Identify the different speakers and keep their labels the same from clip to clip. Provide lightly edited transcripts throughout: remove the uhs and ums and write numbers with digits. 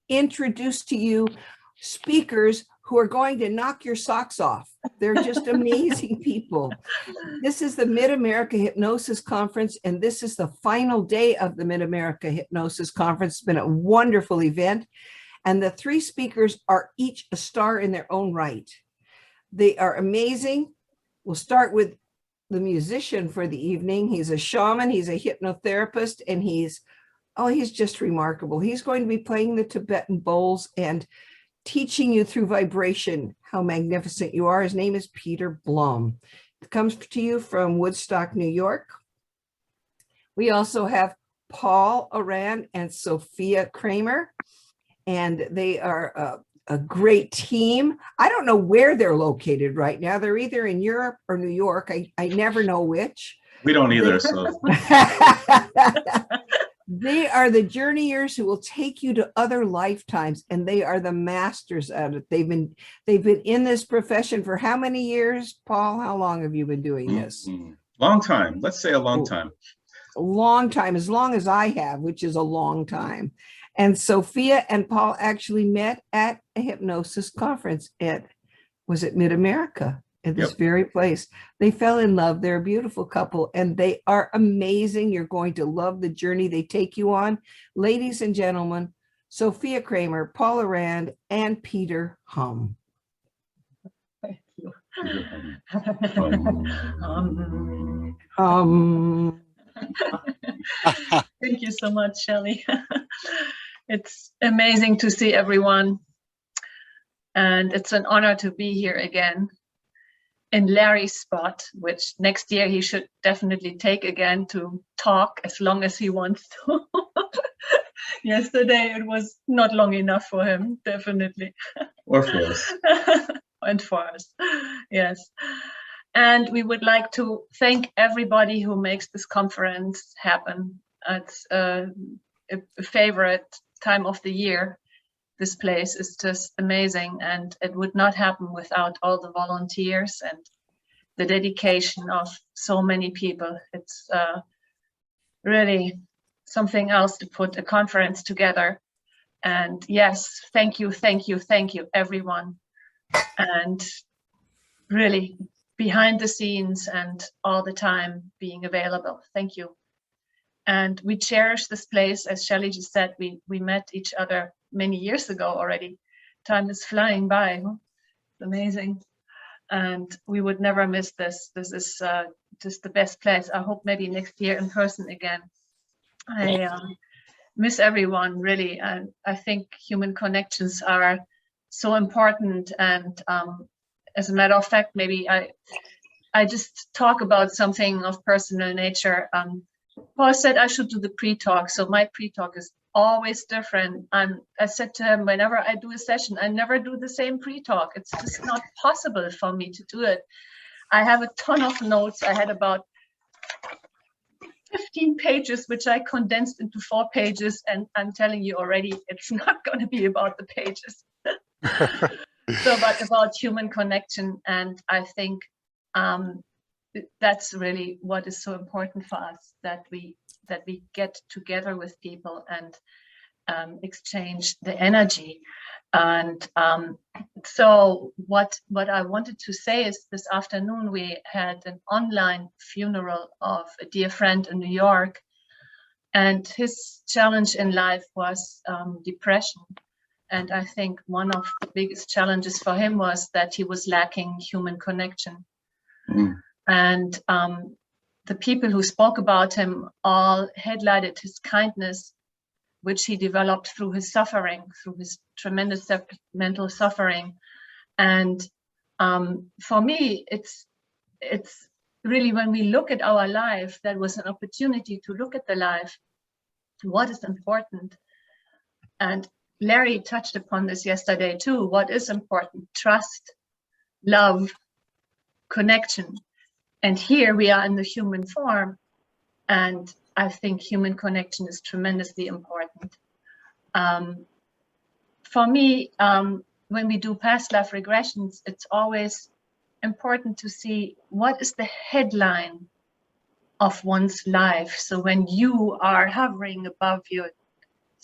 Speaker 1: introduce to you speakers who are going to knock your socks off. They're just amazing people. This is the Mid-America Hypnosis Conference, and this is the final day of the Mid-America Hypnosis Conference. It's been a wonderful event, and the three speakers are each a star in their own right. They are amazing. We'll start with the musician for the evening. He's a shaman, he's a hypnotherapist, and he's just remarkable. He's going to be playing the Tibetan bowls and teaching you through vibration how magnificent you are. His name is Peter Blum. It comes to you from Woodstock, New York. We also have Paul Aurand and Sophia Kramer, and they are a great team. I don't know where they're located right now. They're either in Europe or New York. I never know which.
Speaker 2: We don't either. So
Speaker 1: they are the journeyers who will take you to other lifetimes, and they are the masters at it. They've been in this profession for how many years, Paul? How long have you been doing this?
Speaker 2: Long time. Let's say a long time.
Speaker 1: A long time, as long as I have, which is a long time. And Sophia and Paul actually met at a hypnosis conference at, was it Mid-America? At this very place. They fell in love. They're a beautiful couple, and they are amazing. You're going to love the journey they take you on. Ladies and gentlemen, Sophia Kramer, Paul Aurand, and Peter Blum.
Speaker 3: Thank you. Thank you so much, Shelley. It's amazing to see everyone, and it's an honor to be here again in Larry's spot, which next year he should definitely take again to talk as long as he wants to. Yesterday it was not long enough for him, definitely.
Speaker 2: Or for us.
Speaker 3: And for us, yes. And we would like to thank everybody who makes this conference happen. It's a favorite time of the year. This place is just amazing, and it would not happen without all the volunteers and the dedication of so many people. It's really something else to put a conference together. And yes, thank you, everyone. And really behind the scenes and all the time being available. Thank you. And we cherish this place. As Shelley just said, we met each other many years ago already. Time is flying by. Huh? It's amazing. And we would never miss this. This is just the best place. I hope maybe next year in person again. I miss everyone, really. And I think human connections are so important. And as a matter of fact, maybe I just talk about something of personal nature. Paul said I should do the pre-talk, so my pre-talk is always different. I said to him, whenever I do a session, I never do the same pre-talk. It's just not possible for me to do it. I have a ton of notes. I had about 15 pages, which I condensed into 4 pages, and I'm telling you already, it's not going to be about the pages. But about human connection, and I think that's really what is so important for us, that we get together with people and exchange the energy. And so what I wanted to say is, this afternoon we had an online funeral of a dear friend in New York, and his challenge in life was depression. And I think one of the biggest challenges for him was that he was lacking human connection. And the people who spoke about him all highlighted his kindness, which he developed through his suffering, through his tremendous mental suffering. And for me, it's really, when we look at our life, that was an opportunity to look at the life, what is important. And Larry touched upon this yesterday too. What is important? Trust, love, connection. And here we are in the human form. And I think human connection is tremendously important. For me, when we do past life regressions, it's always important to see what is the headline of one's life. So when you are hovering above your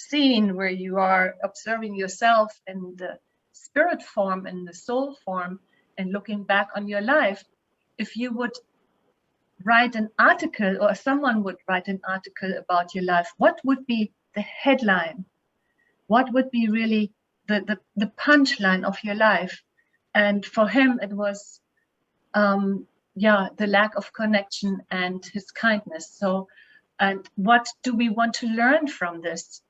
Speaker 3: scene where you are observing yourself in the spirit form, in the soul form, and looking back on your life, if you would write an article, or someone would write an article about your life, what would be the headline? What would be really the punchline of your life? And for him, it was, the lack of connection and his kindness. So, and what do we want to learn from this,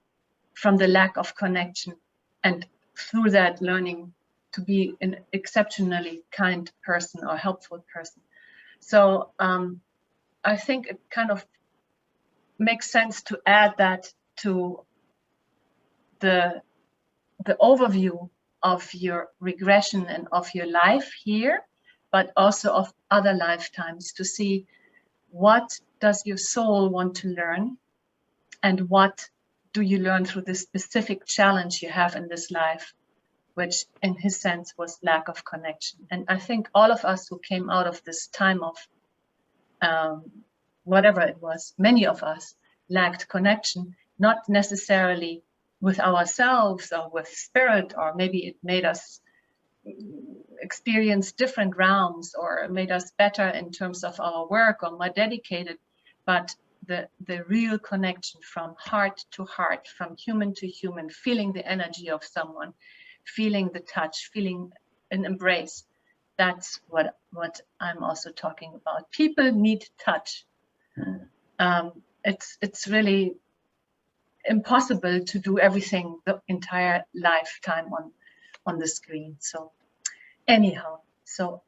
Speaker 3: from the lack of connection, and through that learning to be an exceptionally kind person or helpful person? So I think it kind of makes sense to add that to the overview of your regression and of your life here, but also of other lifetimes, to see what does your soul want to learn, and what do you learn through this specific challenge you have in this life, which in his sense was lack of connection. And I think all of us who came out of this time of whatever it was, many of us lacked connection, not necessarily with ourselves or with spirit, or maybe it made us experience different realms or made us better in terms of our work or more dedicated, but the real connection from heart to heart, from human to human, feeling the energy of someone, feeling the touch, feeling an embrace. That's what I'm also talking about. People need touch. It's really impossible to do everything the entire lifetime on the screen. So anyhow, so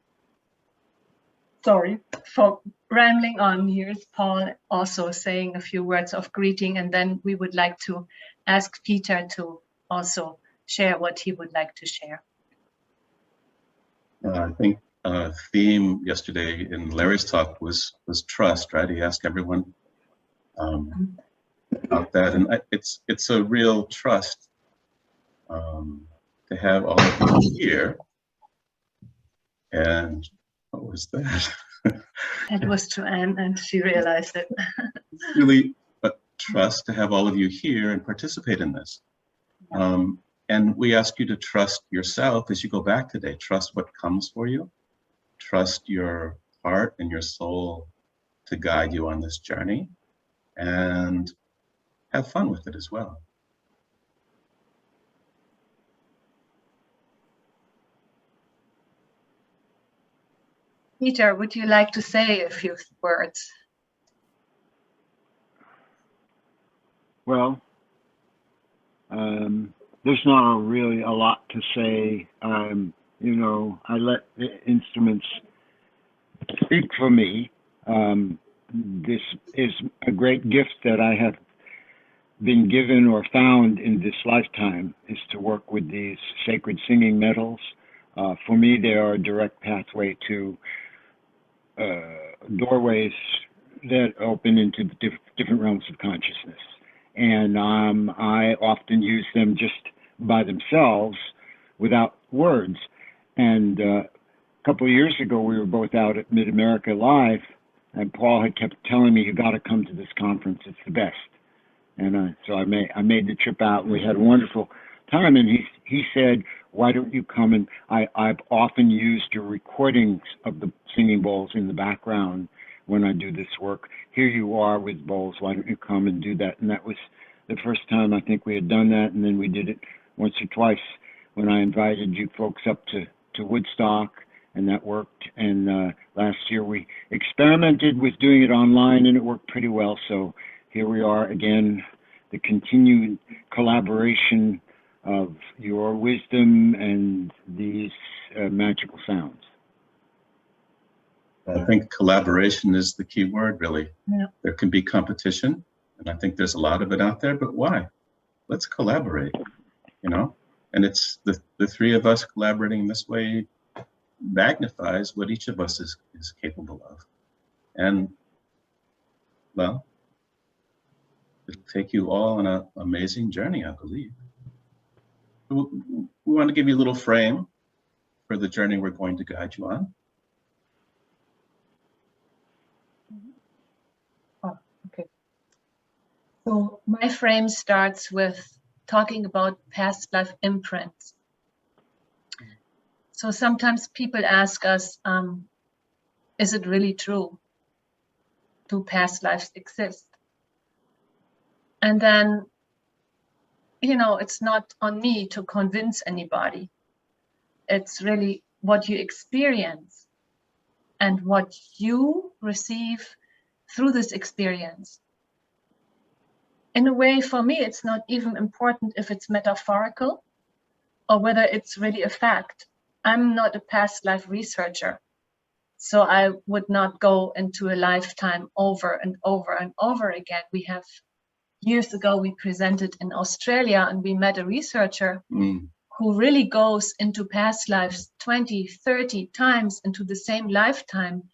Speaker 3: sorry for rambling on. Here's Paul also saying a few words of greeting, and then we would like to ask Peter to also share what he would like to share.
Speaker 2: I think theme yesterday in Larry's talk was trust, right? He asked everyone about that, and it's a real trust to have all of you here. And what was that?
Speaker 3: It was to Anne, and she realized it.
Speaker 2: Really a trust to have all of you here and participate in this. And we ask you to trust yourself as you go back today. Trust what comes for you. Trust your heart and your soul to guide you on this journey, and have fun with it as well.
Speaker 3: Peter, would you like to say a few words?
Speaker 4: Well, there's not really a lot to say. You know, I let the instruments speak for me. This is a great gift that I have been given or found in this lifetime, is to work with these sacred singing metals. For me, they are a direct pathway to doorways that open into the different realms of consciousness. And I often use them just by themselves without words. And a couple of years ago, we were both out at Mid-America Live, and Paul had kept telling me, you got to come to this conference, it's the best. And so I made the trip out, and we had a wonderful time. And he said, why don't you come? And I've often used your recordings of the singing bowls in the background when I do this work. Here you are with bowls, why don't you come and do that? And that was the first time I think we had done that. And then we did it once or twice when I invited you folks up to Woodstock, and that worked. And last year we experimented with doing it online, and it worked pretty well. So here we are again, the continued collaboration of your wisdom and these magical sounds.
Speaker 2: I think collaboration is the key word, really.
Speaker 3: Yeah.
Speaker 2: There can be competition, and I think there's a lot of it out there, but why? Let's collaborate, you know? And it's the three of us collaborating this way magnifies what each of us is capable of. And, well, it'll take you all on an amazing journey, I believe. We want to give you a little frame for the journey we're going to guide you on.
Speaker 3: Oh, okay. So my frame starts with talking about past life imprints. So sometimes people ask us, is it really true? Do past lives exist? And then, you know, it's not on me to convince anybody. It's really what you experience and what you receive through this experience. In a way, for me, it's not even important if it's metaphorical or whether it's really a fact. I'm not a past life researcher, so I would not go into a lifetime over and over and over again. We have, years ago, we presented in Australia and we met a researcher who really goes into past lives 20, 30 times into the same lifetime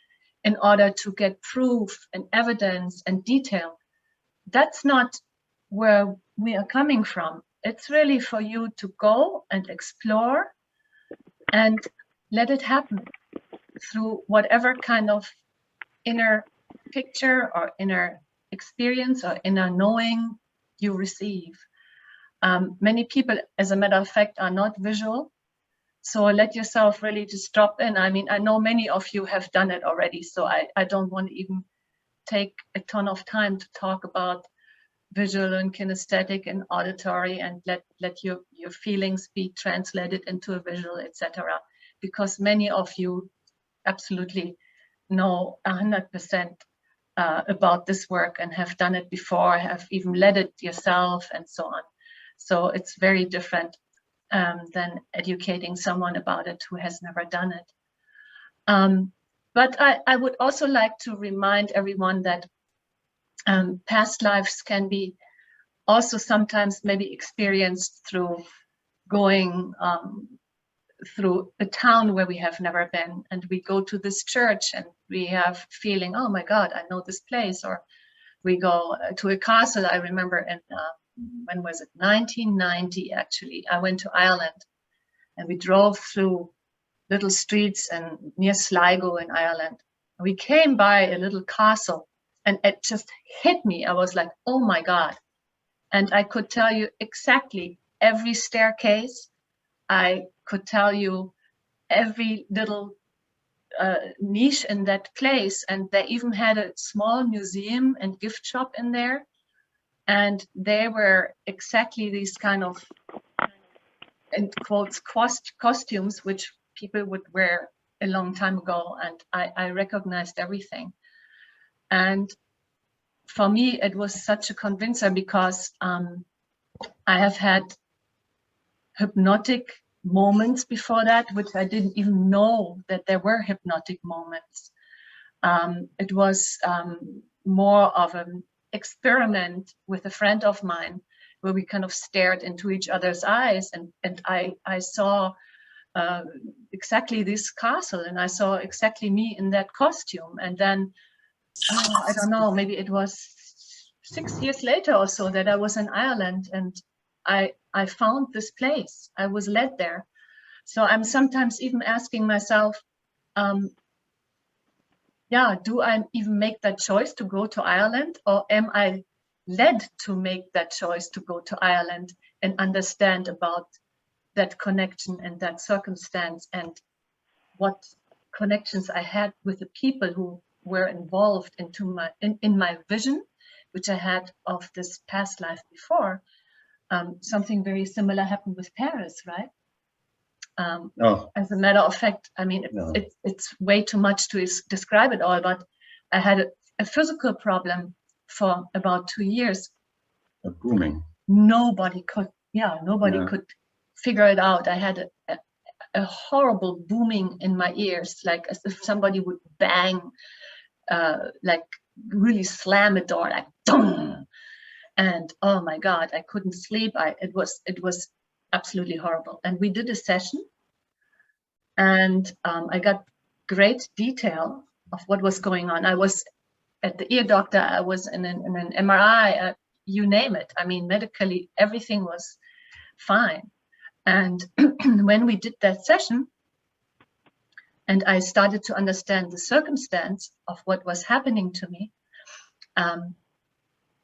Speaker 3: in order to get proof and evidence and detail. That's not where we are coming from. It's really for you to go and explore and let it happen through whatever kind of inner picture or inner experience or inner knowing you receive. Many people, as a matter of fact, are not visual. So let yourself really just drop in. I mean, I know many of you have done it already, so I don't want to even take a ton of time to talk about visual and kinesthetic and auditory and let your feelings be translated into a visual, etc. Because many of you absolutely know 100% about this work and have done it before, have even led it yourself and so on. So it's very different than educating someone about it who has never done it. But I would also like to remind everyone that past lives can be also sometimes maybe experienced through going through a town where we have never been, and we go to this church and we have feeling, oh my God, I know this place. Or we go to a castle. I remember in, when was it? 1990, actually. I went to Ireland and we drove through little streets and near Sligo in Ireland. We came by a little castle and it just hit me. I was like, oh my God. And I could tell you exactly every staircase. I could tell you every little niche in that place. And they even had a small museum and gift shop in there. And they were exactly these kind of, in quotes, costumes, which people would wear a long time ago. And I recognized everything. And for me, it was such a convincer because I have had hypnotic moments before that, which I didn't even know that there were hypnotic moments. It was more of an experiment with a friend of mine where we kind of stared into each other's eyes, and I saw exactly this castle, and I saw exactly me in that costume. And then I don't know, maybe it was 6 years later or so that I was in Ireland, and I found this place. I was led there. So I'm sometimes even asking myself, yeah, do I even make that choice to go to Ireland, or am I led to make that choice to go to Ireland and understand about that connection and that circumstance and what connections I had with the people who were involved in my vision, which I had of this past life before. Something very similar happened with Paris, right? As a matter of fact, I mean, it's way too much to describe it all, but I had a physical problem for about 2 years.
Speaker 2: A booming.
Speaker 3: Nobody could figure it out. I had a horrible booming in my ears, like as if somebody would bang, like really slam a door, like dong. And oh my God, I couldn't sleep. It was absolutely horrible. And we did a session, and I got great detail of what was going on. I was at the ear doctor. I was in an MRI. You name it. I mean, medically, everything was fine. And when we did that session, and I started to understand the circumstance of what was happening to me,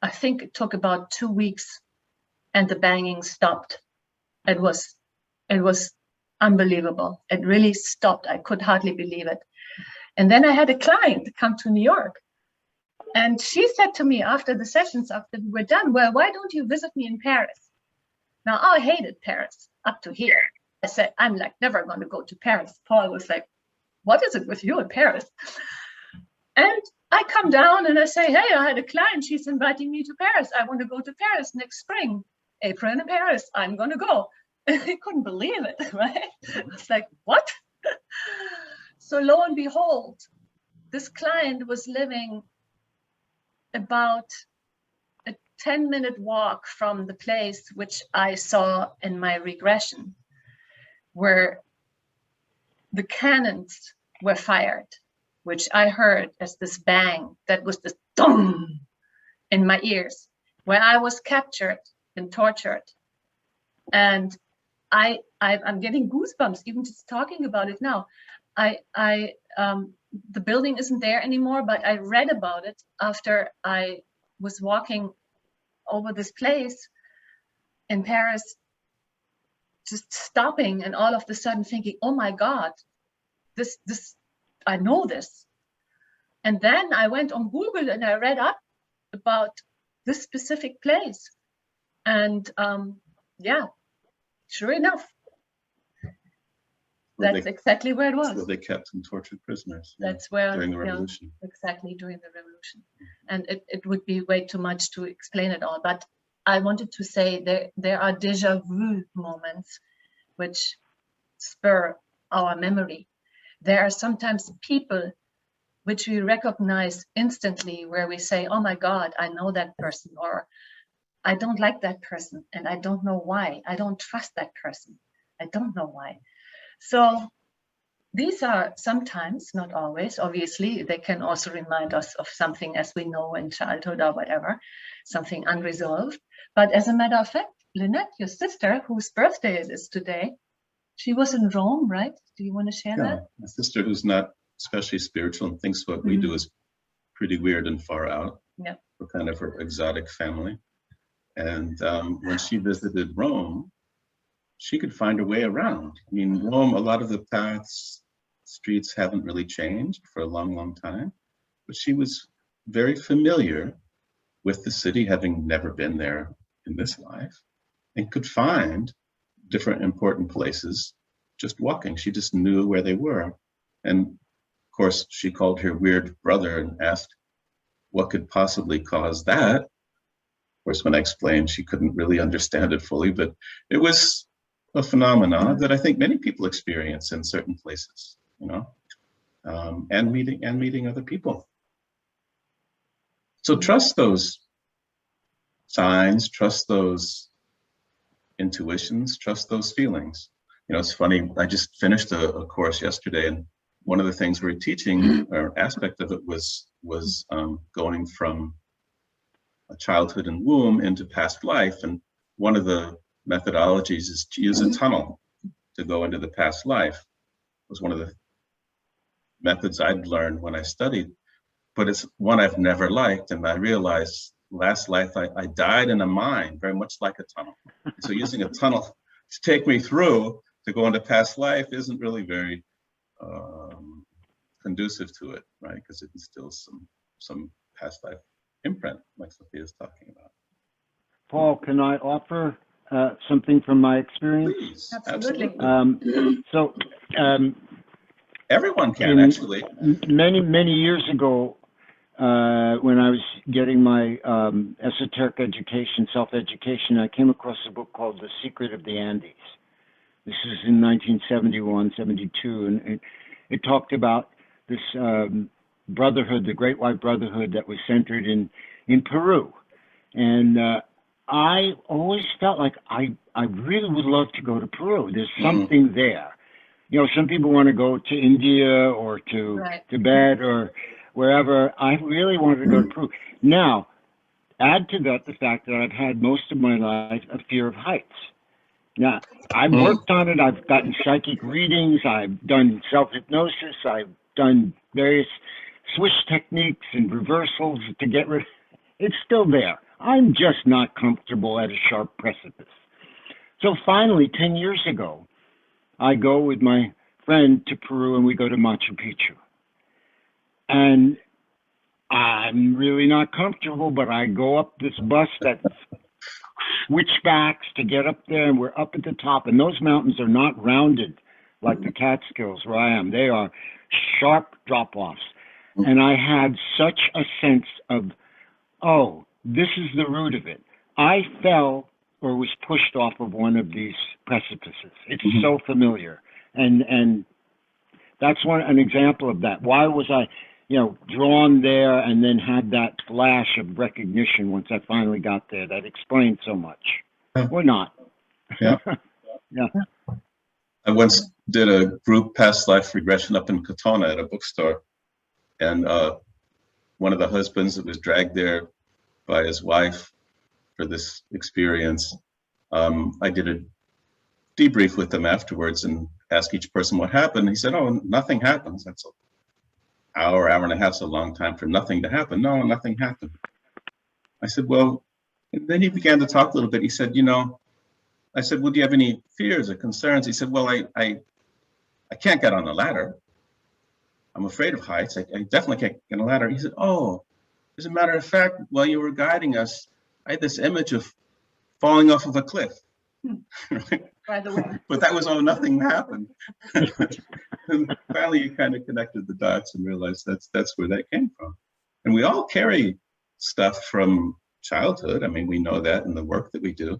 Speaker 3: I think it took about 2 weeks, and the banging stopped. It was unbelievable. It really stopped. I could hardly believe it. And then I had a client come to New York, and she said to me after the sessions, after we were done, well, why don't you visit me in Paris? Now, I hated Paris up to here. I said, I'm like never going to go to Paris. Paul was like, what is it with you in Paris? And I come down and I say, hey, I had a client. She's inviting me to Paris. I want to go to Paris next spring. April in Paris. I'm going to go. I couldn't believe it, right? It's like, what? So lo and behold, this client was living about a 10-minute walk from the place which I saw in my regression, where the cannons were fired, which I heard as this bang, that was this dong in my ears, where I was captured and tortured. And I'm getting goosebumps even just talking about it now. The building isn't there anymore, but I read about it after I was walking over this place in Paris, just stopping and all of a sudden thinking, oh my God, this, I know this. And then I went on Google and I read up about this specific place. And yeah, sure enough, that's exactly where it was.
Speaker 2: Where they kept some tortured prisoners.
Speaker 3: That's where,
Speaker 2: during the revolution.
Speaker 3: Exactly, during the revolution. And it would be way too much to explain it all. But I wanted to say there are déjà vu moments which spur our memory. There are sometimes people which we recognize instantly, where we say, oh my God, I know that person, or I don't like that person and I don't know why. I don't trust that person. I don't know why. So these are sometimes, not always, obviously, they can also remind us of something as we know in childhood or whatever, something unresolved. But as a matter of fact, Lynette, your sister, whose birthday it is today, she was in Rome, right? Do you want to share that?
Speaker 2: My sister, who's not especially spiritual and thinks what we do is pretty weird and far out.
Speaker 3: Yeah.
Speaker 2: We're kind of her exotic family. And when she visited Rome, she could find her way around. I mean, Rome, a lot of the paths, streets haven't really changed for a long, long time, but she was very familiar with the city, having never been there in this life, and could find different important places just walking. She just knew where they were. And of course, she called her weird brother and asked what could possibly cause that. Of course, when I explained, she couldn't really understand it fully, but it was a phenomenon that I think many people experience in certain places, you know, and meeting other people. So trust those signs, trust those intuitions, trust those feelings. You know, it's funny, I just finished a course yesterday, and one of the things we're teaching, or aspect of it, was going from a childhood and womb into past life. And one of the methodologies is to use a tunnel to go into the past life. It was one of the methods I'd learned when I studied, but it's one I've never liked. And I realized last life I died in a mine, very much like a tunnel. So using a tunnel to take me through to go into past life isn't really very conducive to it, right? Because it instills some past life imprint, like Sophia is talking about.
Speaker 4: Paul, can I offer something from my experience?
Speaker 2: Please,
Speaker 3: Absolutely.
Speaker 2: Everyone can, actually.
Speaker 4: Many years ago, when I was getting my esoteric education, self-education, I came across a book called The Secret of the Andes. This is in 1971, 72, and it talked about this brotherhood, the Great White Brotherhood, that was centered in Peru. And I always felt like I really would love to go to Peru. There's something there. You know, some people want to go to India or to Tibet or wherever. I really wanted to go to Peru. Now, add to that the fact that I've had most of my life a fear of heights. Now, I've worked on it. I've gotten psychic readings. I've done self-hypnosis. I've done various swish techniques and reversals to get rid of it. It's still there. I'm just not comfortable at a sharp precipice. So finally, 10 years ago, I go with my friend to Peru and we go to Machu Picchu. And I'm really not comfortable, but I go up this bus that switchbacks to get up there, and we're up at the top. And those mountains are not rounded like the Catskills where I am. They are sharp drop-offs. And I had such a sense of, oh, this is the root of it. I fell or was pushed off of one of these precipices. It's so familiar. And that's an example of that. Why was I, drawn there and then had that flash of recognition once I finally got there? That explained so much. Or not.
Speaker 2: Yeah.
Speaker 4: Yeah.
Speaker 2: I once did a group past life regression up in Katona at a bookstore. And one of the husbands that was dragged there by his wife for this experience, I did a debrief with them afterwards and asked each person what happened. He said, oh, nothing happens. That's an hour and a half's a long time for nothing to happen. No, nothing happened. I said, well, and then he began to talk a little bit. He said, I said, well, do you have any fears or concerns? He said, well, I can't get on the ladder. I'm afraid of heights. I definitely can't get on a ladder. He said, oh, as a matter of fact, while you were guiding us, I had this image of falling off of a cliff.
Speaker 3: By the way.
Speaker 2: But that was, nothing happened. And finally, you kind of connected the dots and realized that's where that came from. And we all carry stuff from childhood. I mean, we know that in the work that we do.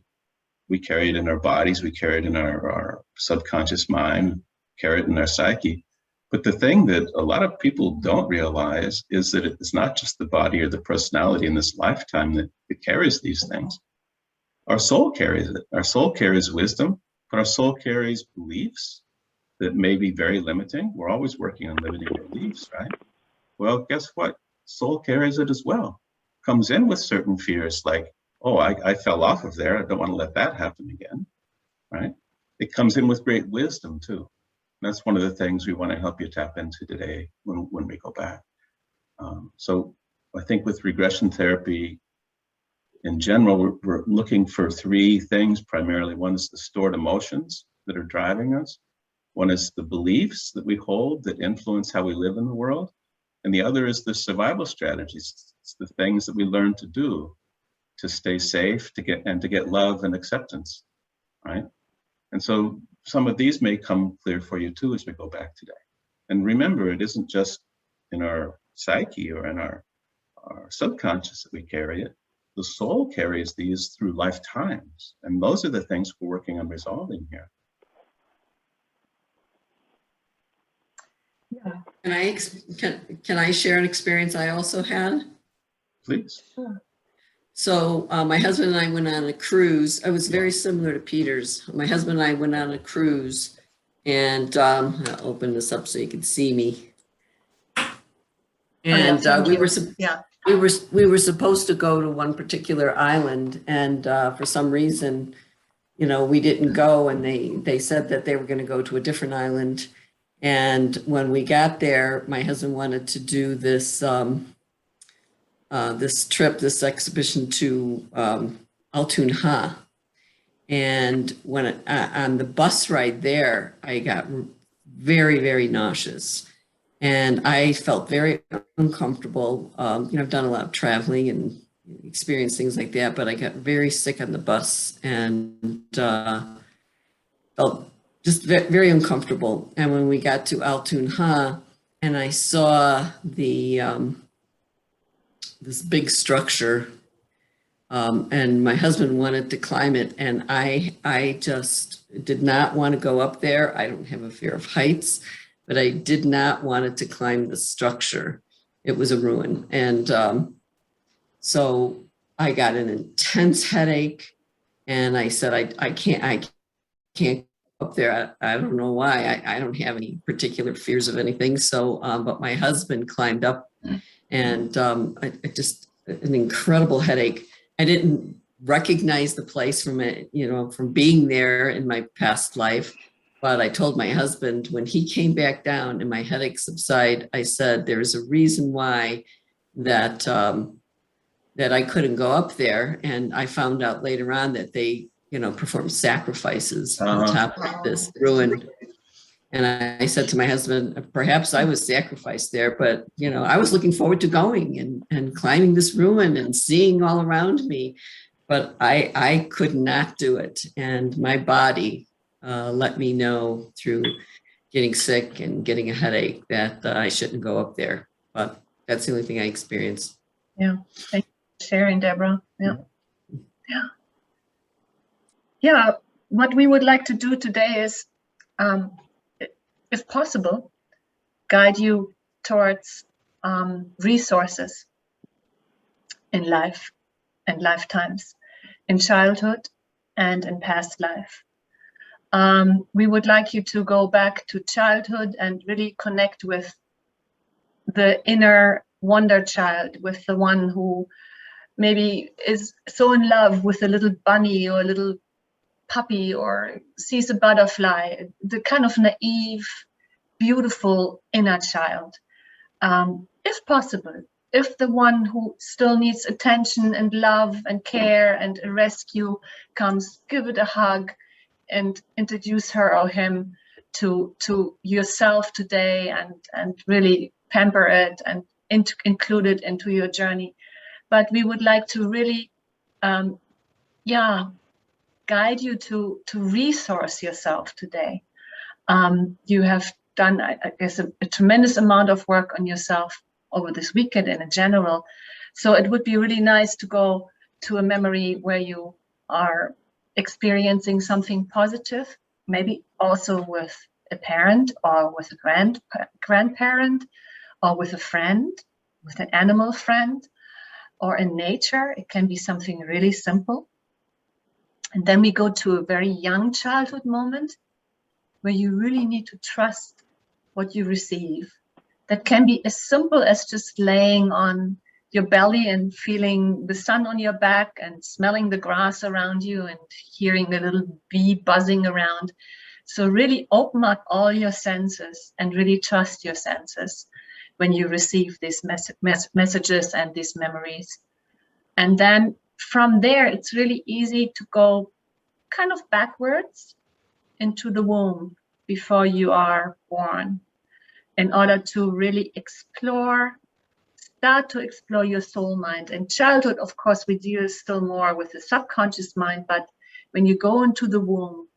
Speaker 2: We carry it in our bodies. We carry it in our subconscious mind, carry it in our psyche. But the thing that a lot of people don't realize is that it's not just the body or the personality in this lifetime that carries these things. Our soul carries it. Our soul carries wisdom, but our soul carries beliefs that may be very limiting. We're always working on limiting beliefs, right? Well, guess what? Soul carries it as well. Comes in with certain fears like, oh, I fell off of there. I don't want to let that happen again, right? It comes in with great wisdom too. That's one of the things we want to help you tap into today when we go back. So I think with regression therapy, in general, we're looking for three things primarily. One is the stored emotions that are driving us. One is the beliefs that we hold that influence how we live in the world. And the other is the survival strategies. It's the things that we learn to do to stay safe, to get love and acceptance, right? And so some of these may come clear for you too as we go back today. And remember, it isn't just in our psyche or in our subconscious that we carry it. The soul carries these through lifetimes. And those are the things we're working on resolving here.
Speaker 3: Yeah.
Speaker 5: Can I share an experience I also had?
Speaker 2: Please.
Speaker 3: Sure.
Speaker 5: So my husband and I went on a cruise. I was very similar to Peter's. My husband and I went on a cruise, and I'll open this up so you can see me. And we were supposed to go to one particular island, and for some reason, we didn't go, and they said that they were going to go to a different island. And when we got there, my husband wanted to do this this exhibition to Altun Ha. And when on the bus ride there, I got very, very nauseous. And I felt very uncomfortable. I've done a lot of traveling and experienced things like that, but I got very sick on the bus and felt just very uncomfortable. And when we got to Altun Ha, and I saw the this big structure, and my husband wanted to climb it, and I just did not want to go up there. I don't have a fear of heights, but I did not want it to climb the structure. It was a ruin. And so I got an intense headache, and I said, I can't go up there. I don't know why. I don't have any particular fears of anything. So, but my husband climbed up, and I just, an incredible headache. I didn't recognize the place from it, from being there in my past life. But I told my husband when he came back down and my headache subsided, I said, there's a reason why that that I couldn't go up there. And I found out later on that they, performed sacrifices on top of this ruin. And I said to my husband, perhaps I was sacrificed there, but, I was looking forward to going and climbing this ruin and seeing all around me, but I could not do it. And my body let me know through getting sick and getting a headache that I shouldn't go up there. But that's the only thing I experienced.
Speaker 3: Yeah. Thank you for sharing, Deborah. Yeah. Yeah. What we would like to do today is, if possible, guide you towards resources in life and lifetimes, in childhood and in past life. We would like you to go back to childhood and really connect with the inner wonder child, with the one who maybe is so in love with a little bunny or a little puppy, or sees a butterfly, the kind of naive, beautiful inner child. If possible, if the one who still needs attention and love and care and a rescue comes, give it a hug and introduce her or him to yourself today, and really pamper it and include it into your journey. But we would like to really guide you to resource yourself today. You have done, I guess, a tremendous amount of work on yourself over this weekend and in general. So it would be really nice to go to a memory where you are experiencing something positive, maybe also with a parent or with a grandparent or with a friend, with an animal friend, or in nature. It can be something really simple. And then we go to a very young childhood moment where you really need to trust what you receive. That can be as simple as just laying on your belly and feeling the sun on your back and smelling the grass around you and hearing the little bee buzzing around. So really open up all your senses and really trust your senses when you receive these messages and these memories. And then from there, it's really easy to go kind of backwards into the womb before you are born, in order to really start to explore your soul mind. In childhood, of course, we deal still more with the subconscious mind, but when you go into the womb,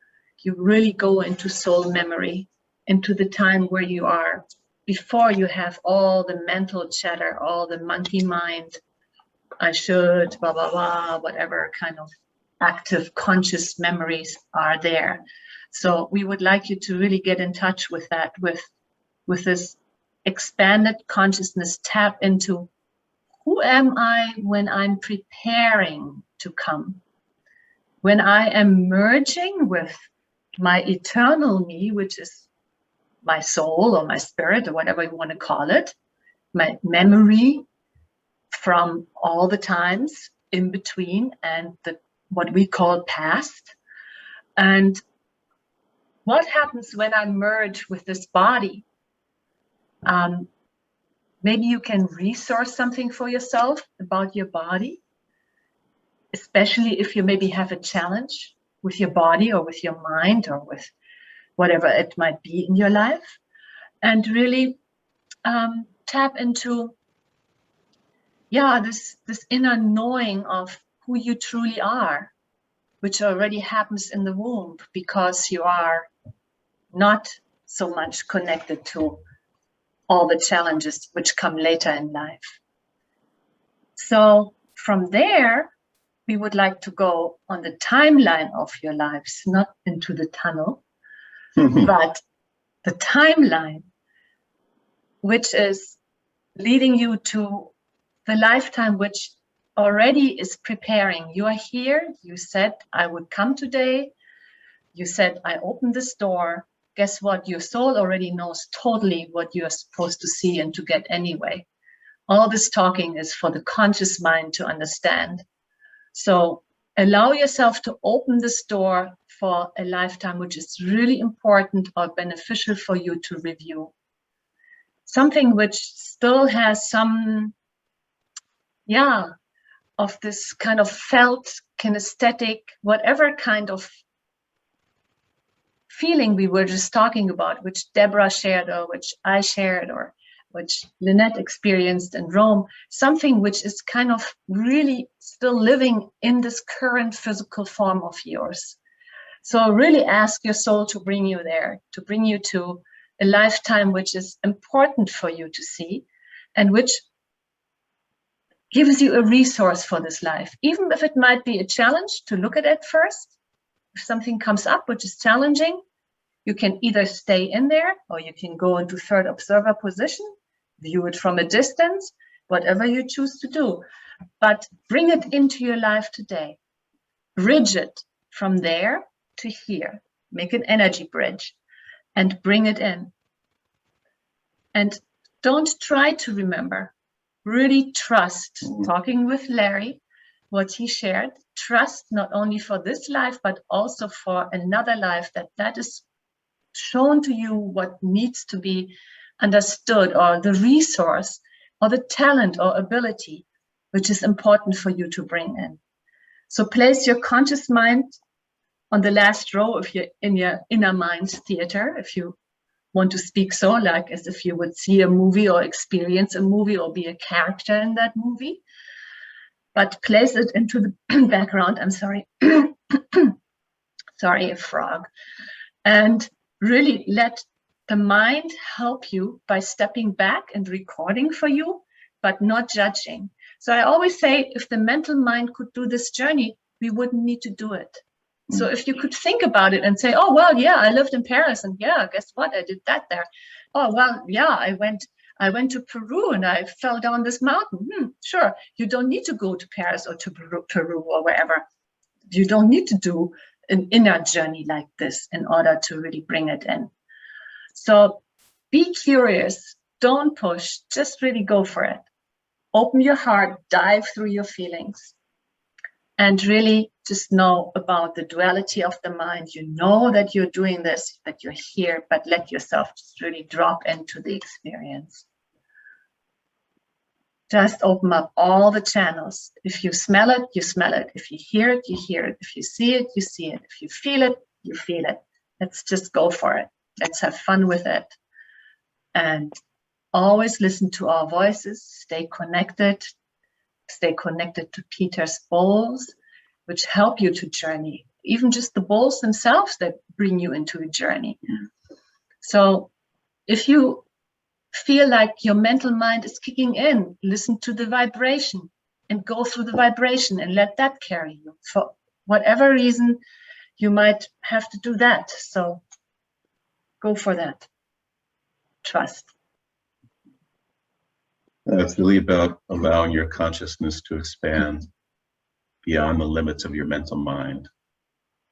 Speaker 3: you really go into soul memory, into the time where you are, before you have all the mental chatter, all the monkey mind, I should, blah, blah, blah, whatever kind of active conscious memories are there. So we would like you to really get in touch with that, with this expanded consciousness, tap into who am I when I'm preparing to come, when I am merging with my eternal me, which is my soul or my spirit or whatever you want to call it, my memory from all the times in between and what we call past. And what happens when I merge with this body? Maybe you can resource something for yourself about your body, especially if you maybe have a challenge with your body or with your mind or with whatever it might be in your life, and really tap into this inner knowing of who you truly are, which already happens in the womb because you are not so much connected to all the challenges which come later in life. So from there, we would like to go on the timeline of your lives, not into the tunnel, but the timeline, which is leading you to the lifetime which already is preparing. You are here. You said, I would come today. You said, I opened this door. Guess what? Your soul already knows totally what you are supposed to see and to get anyway. All this talking is for the conscious mind to understand. So allow yourself to open this door for a lifetime which is really important or beneficial for you to review. Something which still has some, of this kind of felt, kinesthetic, whatever kind of feeling we were just talking about, which Deborah shared, or which I shared, or which Lynette experienced in Rome, something which is kind of really still living in this current physical form of yours. So really ask your soul to bring you there, to bring you to a lifetime which is important for you to see, and which gives you a resource for this life, even if it might be a challenge to look at it first. If something comes up which is challenging, you can either stay in there, or you can go into third observer position, view it from a distance, whatever you choose to do. But bring it into your life today. Bridge it from there to here. Make an energy bridge and bring it in. And don't try to remember. Really trust, talking with Larry, what he shared, trust not only for this life, but also for another life, that is shown to you what needs to be understood, or the resource, or the talent or ability, which is important for you to bring in. So place your conscious mind on the last row if you're in your inner mind's theater, if you want to speak so, like as if you would see a movie or experience a movie or be a character in that movie. But place it into the background. I'm sorry. Sorry, a frog. And really let the mind help you by stepping back and recording for you, but not judging. So I always say, if the mental mind could do this journey, we wouldn't need to do it. So if you could think about it and say, oh, well, yeah, I lived in Paris, and yeah, guess what? I did that there. Oh, well, yeah, I went to Peru and I fell down this mountain. Sure, you don't need to go to Paris or to Peru or wherever. You don't need to do an inner journey like this in order to really bring it in. So be curious, don't push, just really go for it. Open your heart, dive through your feelings, and really just know about the duality of the mind. You know that you're doing this, that you're here, but let yourself just really drop into the experience. Just open up all the channels. If you smell it, you smell it. If you hear it, you hear it. If you see it, you see it. If you feel it, you feel it. Let's just go for it. Let's have fun with it. And always listen to our voices. Stay connected to Peter's bowls, which help you to journey. Even just the bowls themselves that bring you into a journey. So if you feel like your mental mind is kicking in, listen to the vibration and go through the vibration and let that carry you. For whatever reason, you might have to do that. So go for that. Trust.
Speaker 2: It's really about allowing your consciousness to expand beyond the limits of your mental mind,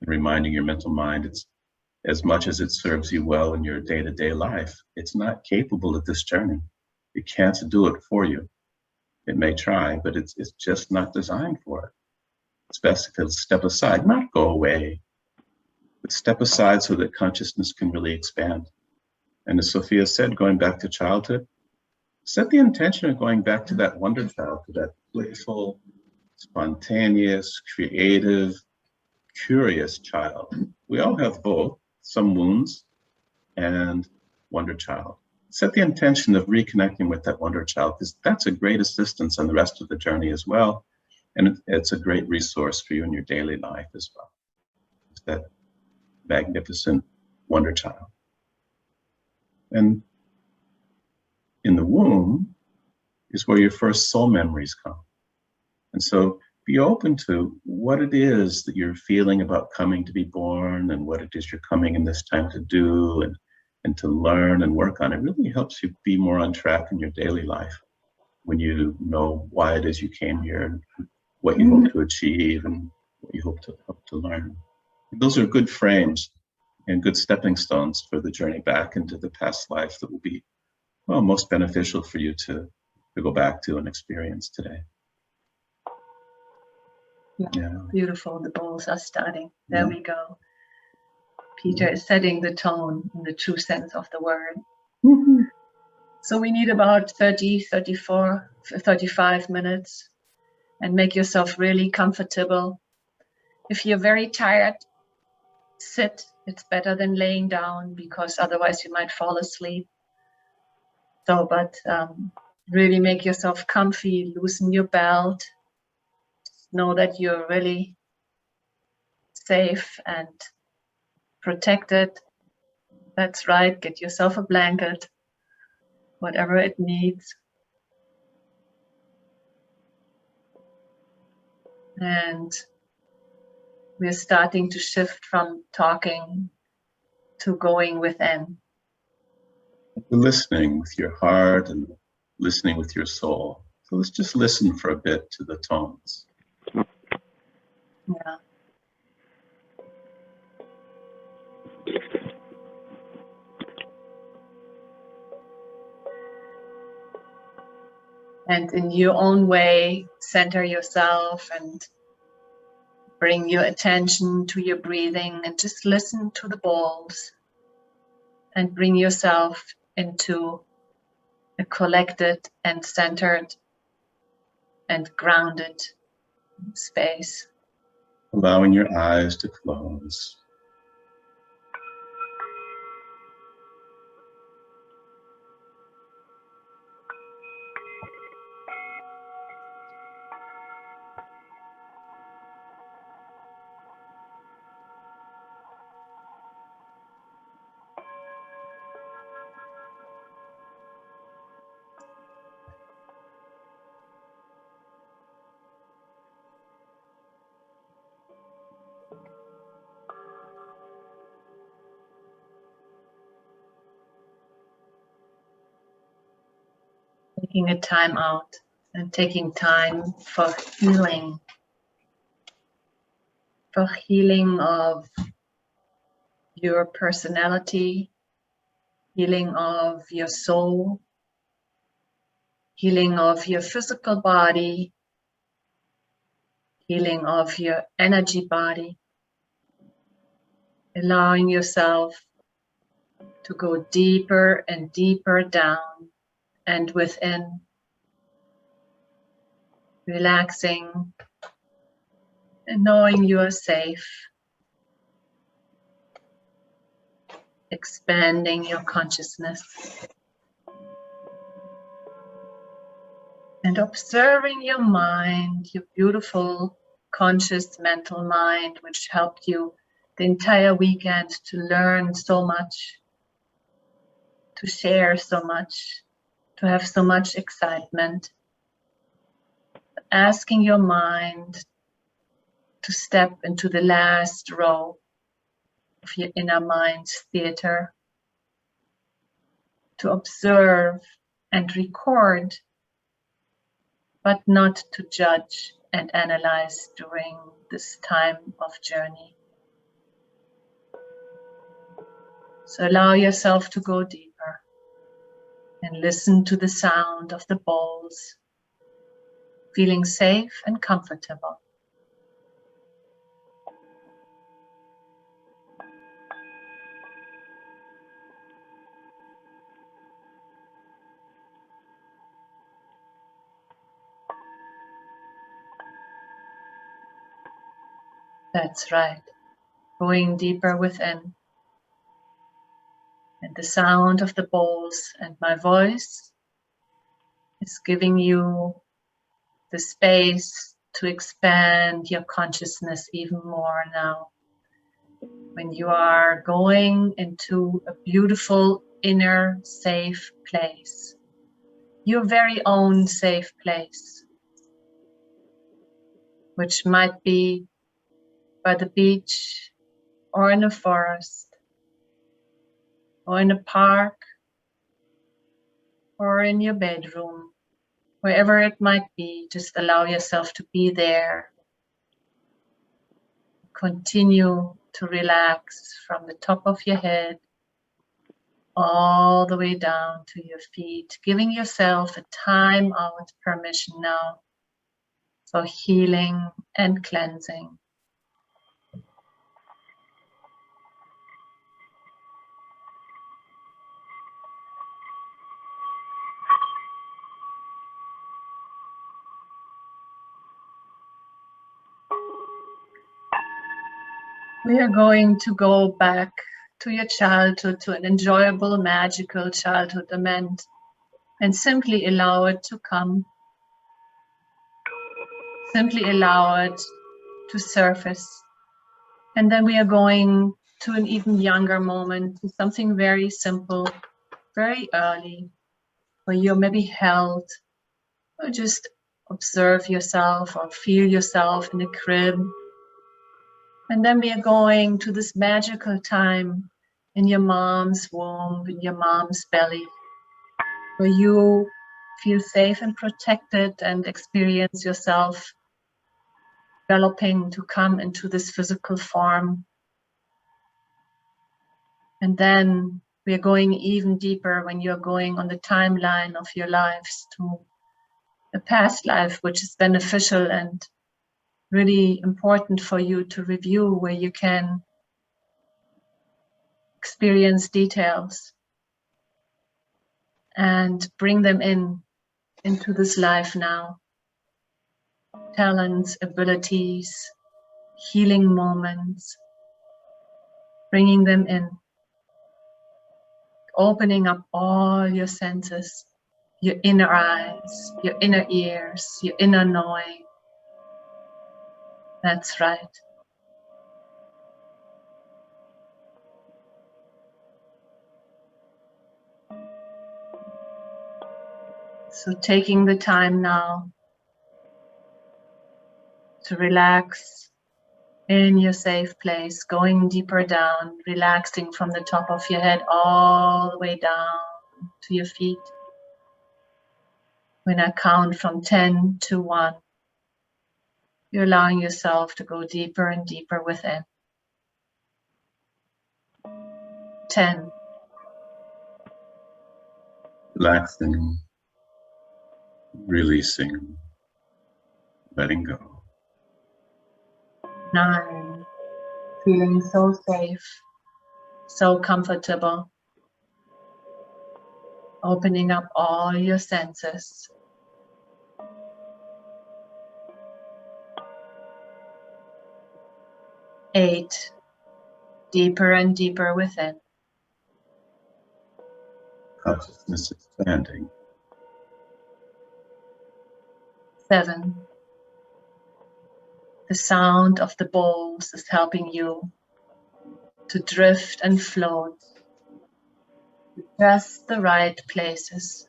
Speaker 2: and reminding your mental mind, it's as much as it serves you well in your day-to-day life, it's not capable of this journey. It can't do it for you. It may try, but it's just not designed for it. It's best if it'll step aside, not go away, but step aside so that consciousness can really expand. And as Sophia said, going back to childhood, set the intention of going back to that wonder child, to that playful, spontaneous, creative, curious child. We all have both, some wounds and wonder child. Set the intention of reconnecting with that wonder child, because that's a great assistance on the rest of the journey as well. And it's a great resource for you in your daily life as well. It's that magnificent wonder child. And in the womb is where your first soul memories come. And so be open to what it is that you're feeling about coming to be born, and what it is you're coming in this time to do and to learn and work on. It really helps you be more on track in your daily life when you know why it is you came here and what you hope to achieve and what you hope to learn. Those are good frames and good stepping stones for the journey back into the past life that will be, well, most beneficial for you to go back to and experience today.
Speaker 3: Yeah. Beautiful. The bowls are starting. There we go. Peter is setting the tone in the true sense of the word. So we need about 30, 34, 35 minutes and make yourself really comfortable. If you're very tired, sit. It's better than laying down because otherwise you might fall asleep. So, but really make yourself comfy, loosen your belt. Know that you're really safe and protected. That's right. Get yourself a blanket, whatever it needs. And we're starting to shift from talking to going within.
Speaker 2: Listening with your heart and listening with your soul. So let's just listen for a bit to the tones.
Speaker 3: Yeah. And in your own way, center yourself and bring your attention to your breathing and just listen to the bowls and bring yourself into a collected and centered and grounded space.
Speaker 2: Allowing your eyes to close.
Speaker 3: Taking a time out and taking time for healing of your personality, healing of your soul, healing of your physical body, healing of your energy body, allowing yourself to go deeper and deeper down and within, relaxing and knowing you are safe, expanding your consciousness and observing your mind, your beautiful conscious mental mind, which helped you the entire weekend to learn so much, to share so much, to have so much excitement. Asking your mind to step into the last row of your inner mind's theater, to observe and record, but not to judge and analyze during this time of journey. So allow yourself to go deeper and listen to the sound of the bowls, feeling safe and comfortable. That's right. Going deeper within. And the sound of the bowls and my voice is giving you the space to expand your consciousness even more now. When you are going into a beautiful inner safe place, your very own safe place, which might be by the beach or in a forest or in a park or in your bedroom, wherever it might be. Just allow yourself to be there. Continue to relax from the top of your head all the way down to your feet, giving yourself a time out permission now for healing and cleansing. We are going to go back to your childhood, to an enjoyable, magical childhood and simply allow it to come. Simply allow it to surface. And then we are going to an even younger moment, to something very simple, very early, where you're maybe held, or just observe yourself or feel yourself in a crib. And then we are going to this magical time in your mom's womb, in your mom's belly, where you feel safe and protected and experience yourself developing to come into this physical form. And then we are going even deeper when you're going on the timeline of your lives to a past life, which is beneficial and really important for you to review, where you can experience details and bring them into this life now. Talents, abilities, healing moments, bringing them in, opening up all your senses, your inner eyes, your inner ears, your inner knowing. That's right. So taking the time now to relax in your safe place, going deeper down, relaxing from the top of your head all the way down to your feet. When I count from 10 to 1, you're allowing yourself to go deeper and deeper within. 10,
Speaker 2: Relaxing, releasing, letting go.
Speaker 3: 9, feeling so safe, so comfortable, opening up all your senses. 8, deeper and deeper within.
Speaker 2: Consciousness expanding.
Speaker 3: 7, the sound of the bowls is helping you to drift and float to just the right places.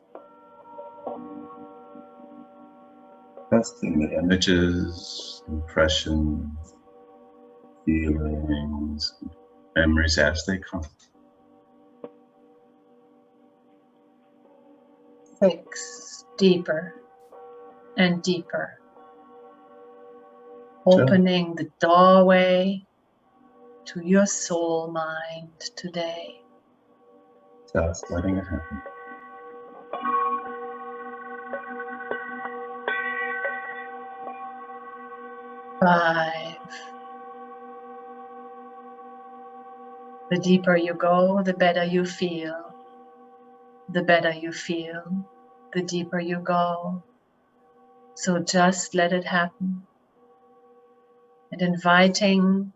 Speaker 2: Testing the images, impressions, feelings, memories as they come.
Speaker 3: 6, deeper and deeper. Opening the doorway to your soul mind today.
Speaker 2: Just letting it happen.
Speaker 3: 5, the deeper you go, the better you feel. The better you feel, the deeper you go. So just let it happen. And inviting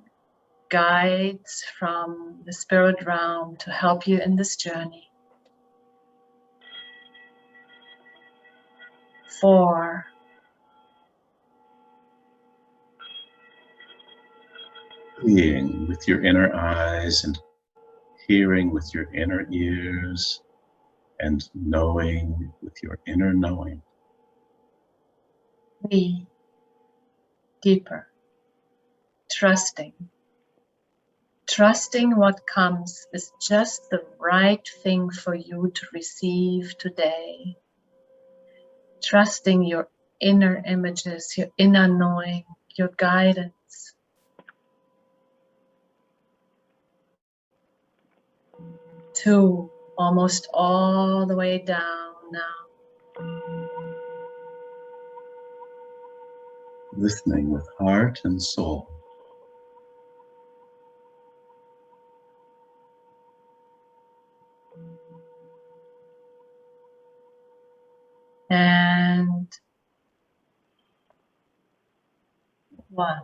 Speaker 3: guides from the spirit realm to help you in this journey. 4,
Speaker 2: Seeing with your inner eyes and hearing with your inner ears and knowing with your inner knowing.
Speaker 3: 3, deeper, trusting. Trusting what comes is just the right thing for you to receive today. Trusting your inner images, your inner knowing, your guidance. 2, almost all the way down now.
Speaker 2: Listening with heart and soul.
Speaker 3: And 1.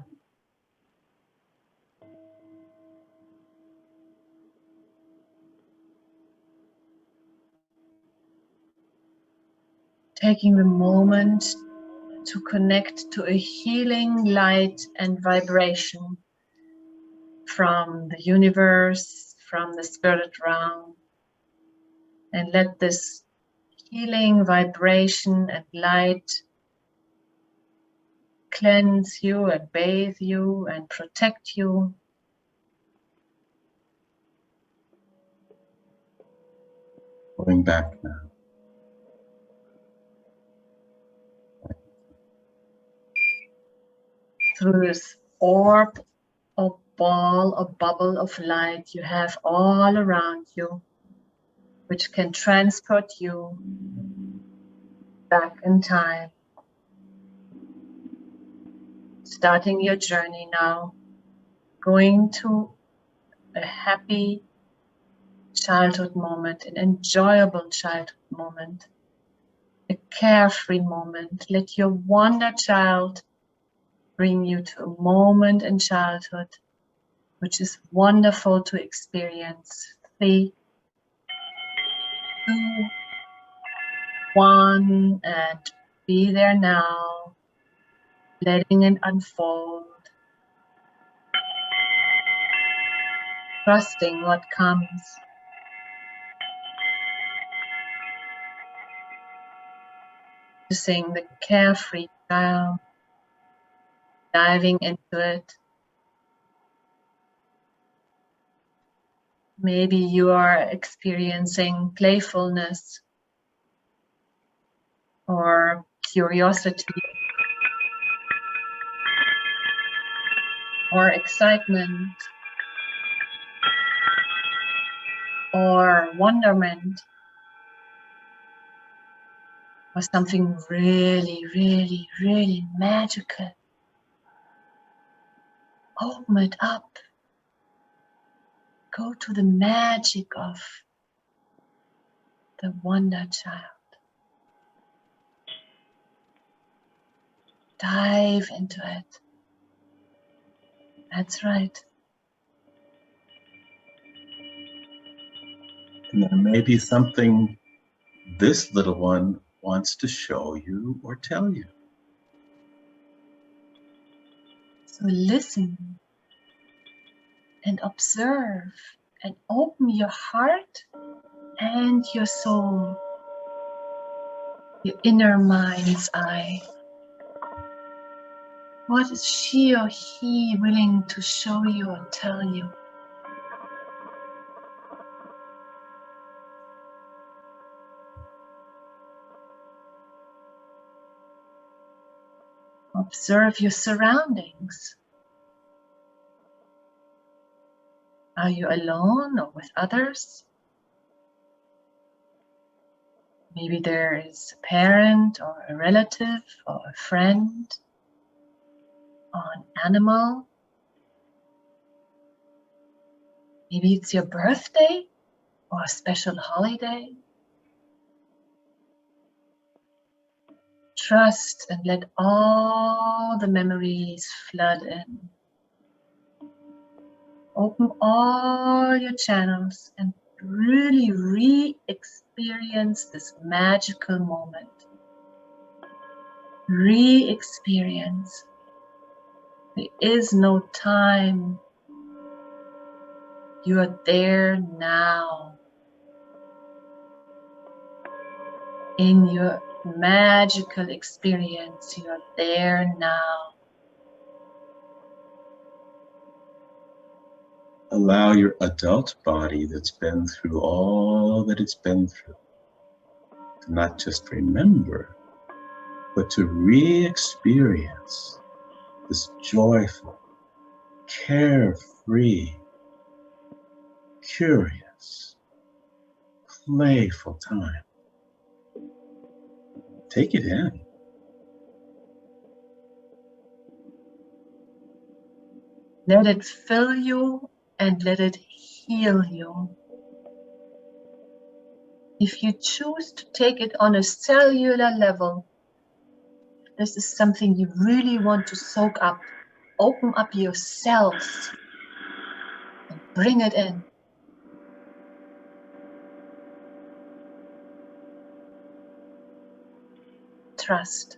Speaker 3: Taking the moment to connect to a healing light and vibration from the universe, from the spirit realm, and let this healing vibration and light cleanse you and bathe you and protect you.
Speaker 2: Going back now.
Speaker 3: Through this orb or ball or bubble of light you have all around you, which can transport you back in time. Starting your journey now, going to a happy childhood moment, an enjoyable childhood moment, a carefree moment. Let your wonder child bring you to a moment in childhood which is wonderful to experience. 3, 2, 1, and be there now, letting it unfold, trusting what comes. Noticing the carefree child, diving into it. Maybe you are experiencing playfulness or curiosity or excitement or wonderment or something really, really, really magical. Open it up. Go to the magic of the wonder child. Dive into it. That's right.
Speaker 2: And there may be something this little one wants to show you or tell you.
Speaker 3: So listen and observe and open your heart and your soul, your inner mind's eye. What is she or he willing to show you or tell you? Observe your surroundings. Are you alone or with others? Maybe there is a parent or a relative or a friend or an animal. Maybe it's your birthday or a special holiday. Trust and let all the memories flood in. Open all your channels and really re-experience this magical moment. Re-experience. There is no time. You are there now. In your magical experience, you are there now.
Speaker 2: Allow your adult body that's been through all that it's been through to not just remember, but to re-experience this joyful, carefree, curious, playful time. Take it in.
Speaker 3: Let it fill you and let it heal you. If you choose to take it on a cellular level, this is something you really want to soak up. Open up your cells and bring it in. trust.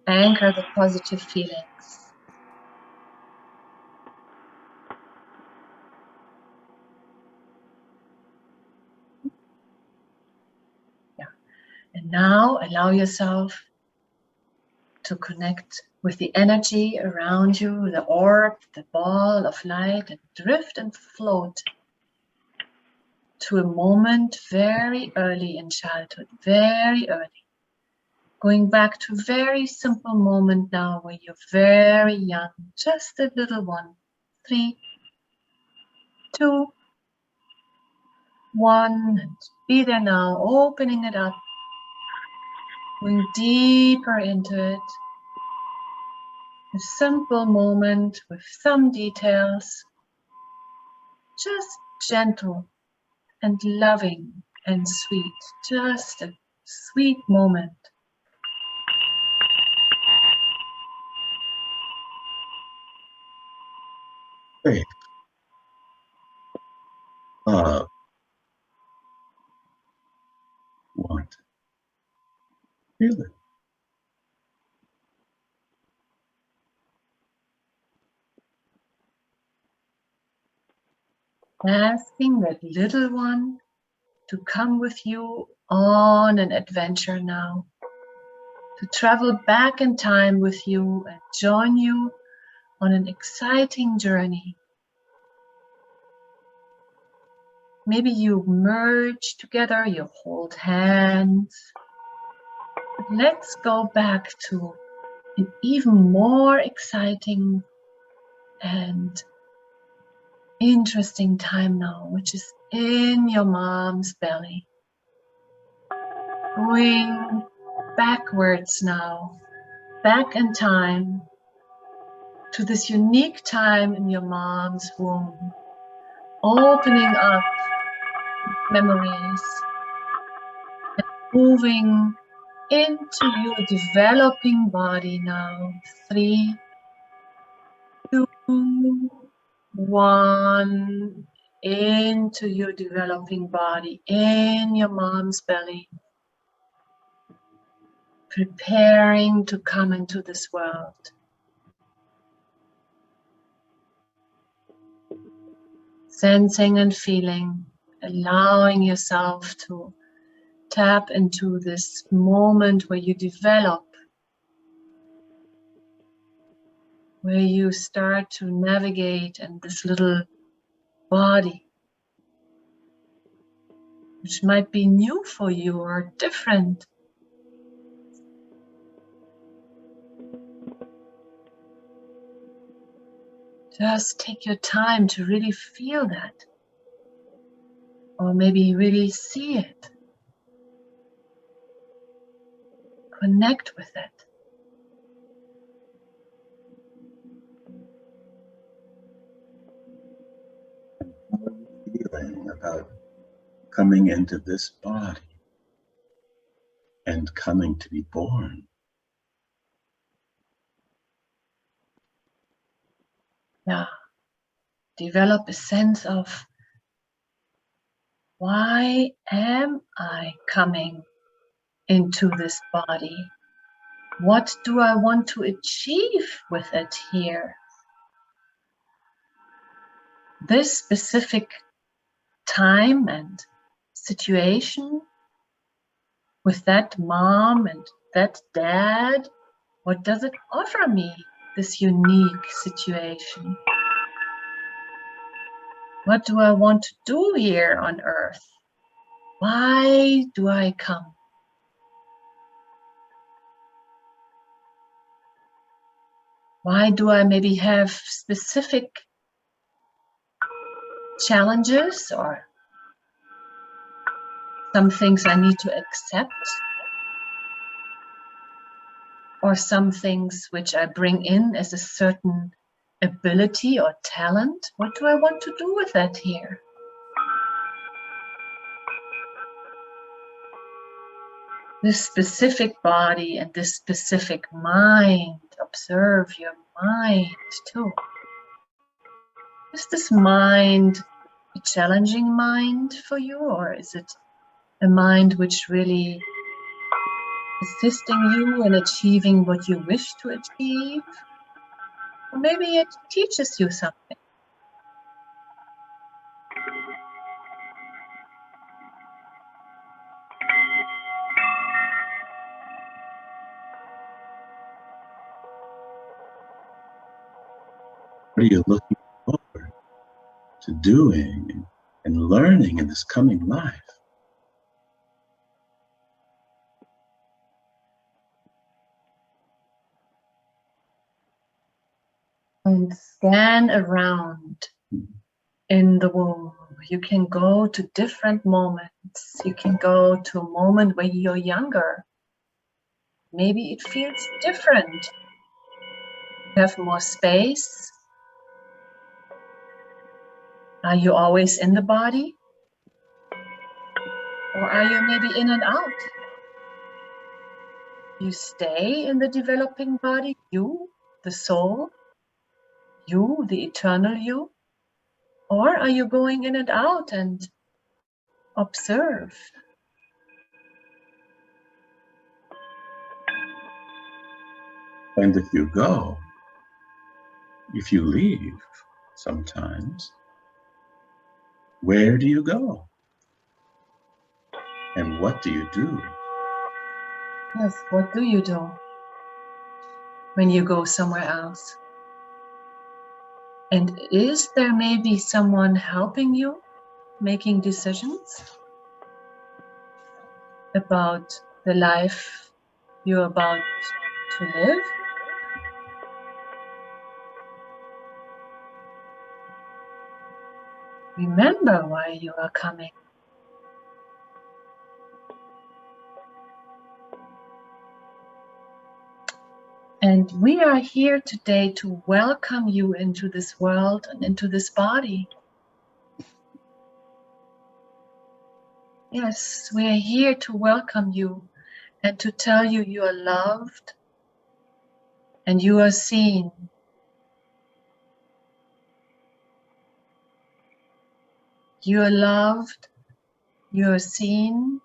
Speaker 3: Anchor the positive feelings. Yeah. And now allow yourself to connect with the energy around you, the orb, the ball of light, and drift and float to a moment very early in childhood, very early. Going back to a very simple moment now where you're very young, just a little one. 3, 2, 1, and be there now, opening it up, going deeper into it. A simple moment with some details, just gentle and loving and sweet, just a sweet moment.
Speaker 2: Faith, love, want. Feel it.
Speaker 3: Asking that little one to come with you on an adventure now, to travel back in time with you and join you on an exciting journey. Maybe you merge together, you hold hands. But let's go back to an even more exciting and interesting time now, which is in your mom's belly. Going backwards now, back in time to this unique time in your mom's womb, opening up memories and moving into your developing body now. 3, 2, 1, into your developing body, in your mom's belly, preparing to come into this world. Sensing and feeling, allowing yourself to tap into this moment where you develop, where you start to navigate in this little body, which might be new for you or different. Just take your time to really feel that, or maybe really see it. Connect with it.
Speaker 2: Feeling about coming into this body and coming to be born.
Speaker 3: Yeah. Develop a sense of, why am I coming into this body? What do I want to achieve with it here? This specific time and situation with that mom and that dad, what does it offer me, this unique situation? What do I want to do here on earth? Why do I come? Why do I maybe have specific challenges or some things I need to accept? Or some things which I bring in as a certain ability or talent? What do I want to do with that here? This specific body and this specific mind, observe your mind too. Is this mind a challenging mind for you, or is it a mind which really assisting you in achieving what you wish to achieve? Or maybe it teaches you something.
Speaker 2: What are you looking forward to doing and learning in this coming life?
Speaker 3: And scan around in the womb. You can go to different moments. You can go to a moment where you're younger. Maybe it feels different. You have more space. Are you always in the body? Or are you maybe in and out? You stay in the developing body, you, the soul, you, the eternal you? Or are you going in and out and observe?
Speaker 2: And if you go, if you leave sometimes, where do you go? And what do you do?
Speaker 3: Yes, what do you do when you go somewhere else? And is there maybe someone helping you making decisions about the life you're about to live? Remember why you are coming. And we are here today to welcome you into this world and into this body. Yes, we are here to welcome you and to tell you you are loved and you are seen. You are loved, you are seen,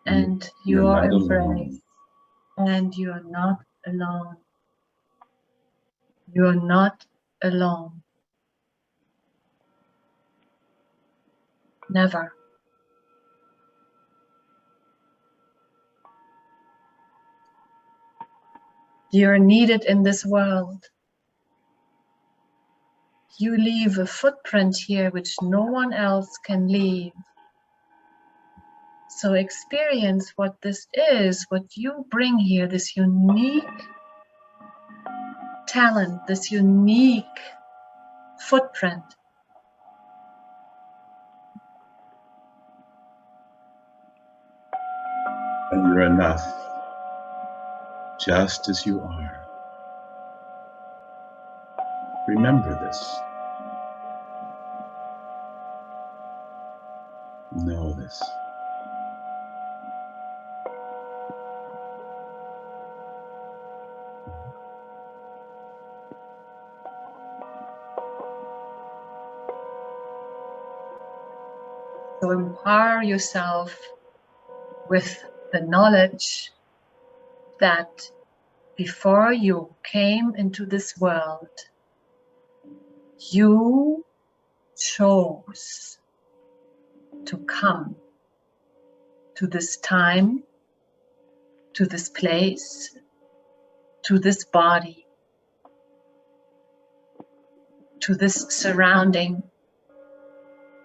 Speaker 3: and you
Speaker 2: You're
Speaker 3: are
Speaker 2: not
Speaker 3: embraced.
Speaker 2: alone.
Speaker 3: And you are not alone. You are not alone. Never. You are needed in this world. You leave a footprint here which no one else can leave. So experience what this is, what you bring here, this unique talent, this unique footprint.
Speaker 2: And you're enough, just as you are. Remember this. Know this.
Speaker 3: So empower yourself with the knowledge that before you came into this world, you chose to come to this time, to this place, to this body, to this surrounding,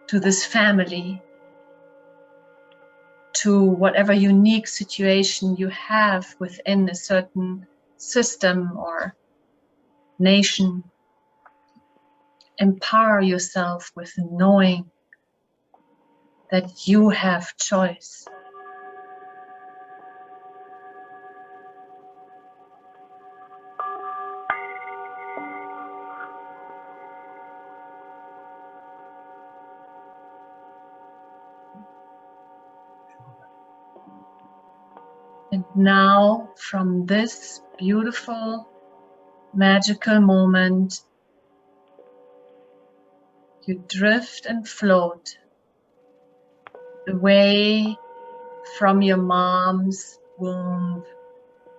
Speaker 3: to this family, to whatever unique situation you have within a certain system or nation. Empower yourself with knowing that you have choice. And now, from this beautiful, magical moment, You drift and float away from your mom's womb.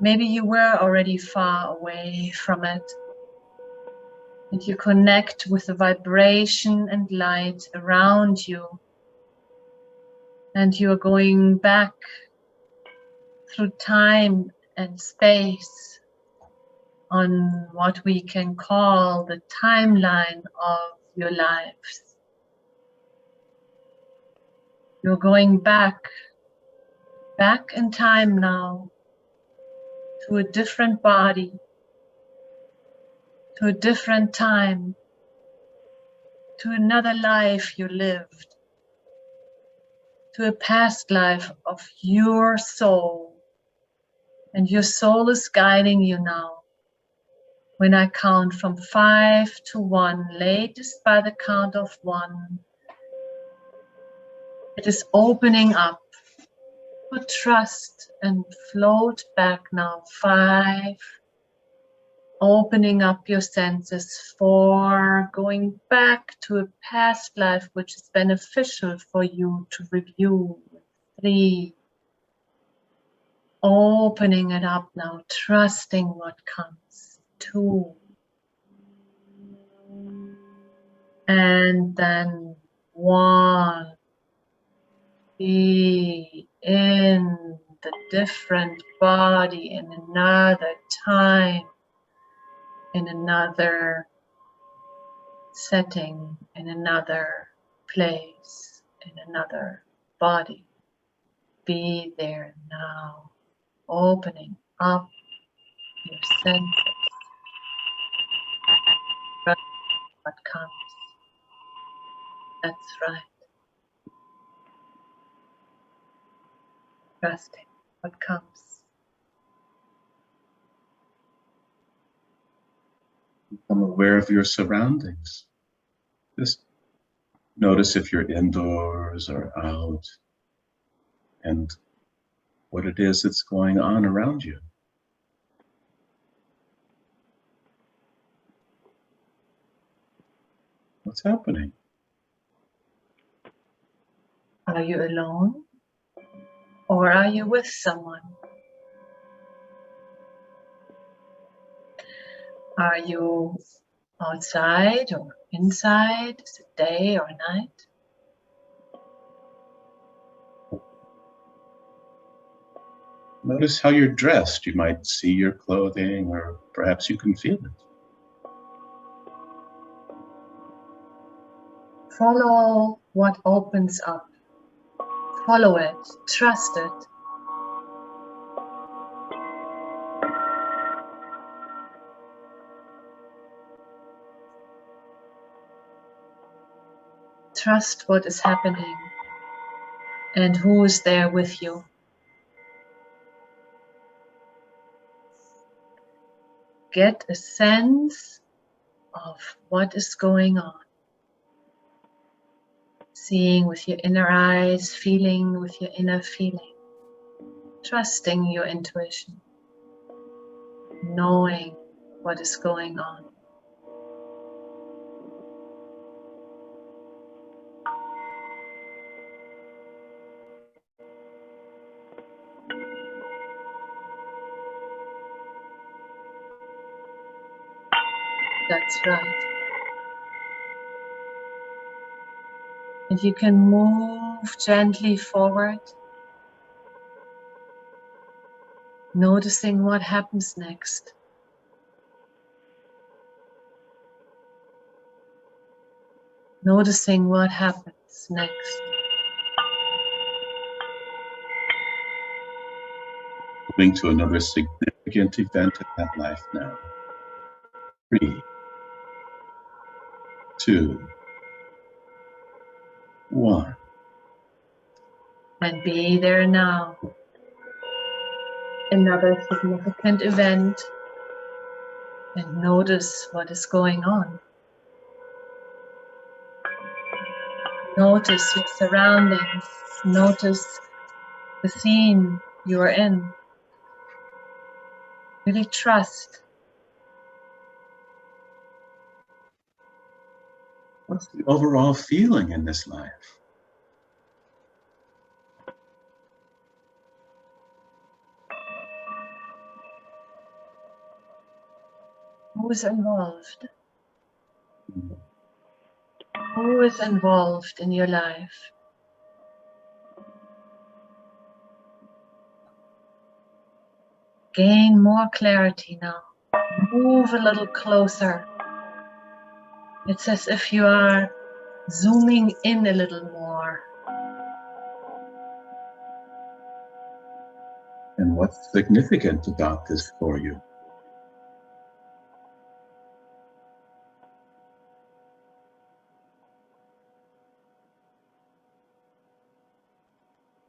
Speaker 3: Maybe you were already far away from it. And you connect with the vibration and light around you. And you're going back through time and space on what we can call the timeline of your lives. You're going back in time now to a different body, to a different time, to another life you lived, to a past life of your soul. And your soul is guiding you now. When I count from 5 to 1, latest by the count of 1, it is opening up. Put trust and float back now. 5, opening up your senses. 4, going back to a past life which is beneficial for you to review. 3, opening it up now, trusting what comes. 2, and then 1. Be in the different body in another time, in another setting, in another place, in another body. Be there now, opening up your senses. Trust what comes. That's right. Trusting what comes.
Speaker 2: Become aware of your surroundings. Just notice if you're indoors or out and what it is that's going on around you. What's happening?
Speaker 3: Are you alone? Or are you with someone? Are you outside or inside? Is it day or night?
Speaker 2: Notice how you're dressed. You might see your clothing, or perhaps you can feel it.
Speaker 3: Follow what opens up. Follow it. Trust it. Trust what is happening and who is there with you. Get a sense of what is going on. Seeing with your inner eyes, feeling with your inner feeling. Trusting your intuition. Knowing what is going on. That's right. And you can move gently forward, noticing what happens next. Noticing what happens next.
Speaker 2: Moving to another significant event in that life now. 3, 2, 1.
Speaker 3: And be there now. Another significant event. And notice what is going on. Notice your surroundings. Notice the scene you are in. Really trust.
Speaker 2: What's the overall feeling in this life?
Speaker 3: Who is involved? Who is involved in your life? Gain more clarity now. Move a little closer. It's as if you are zooming in a little more.
Speaker 2: And what's significant about this for you?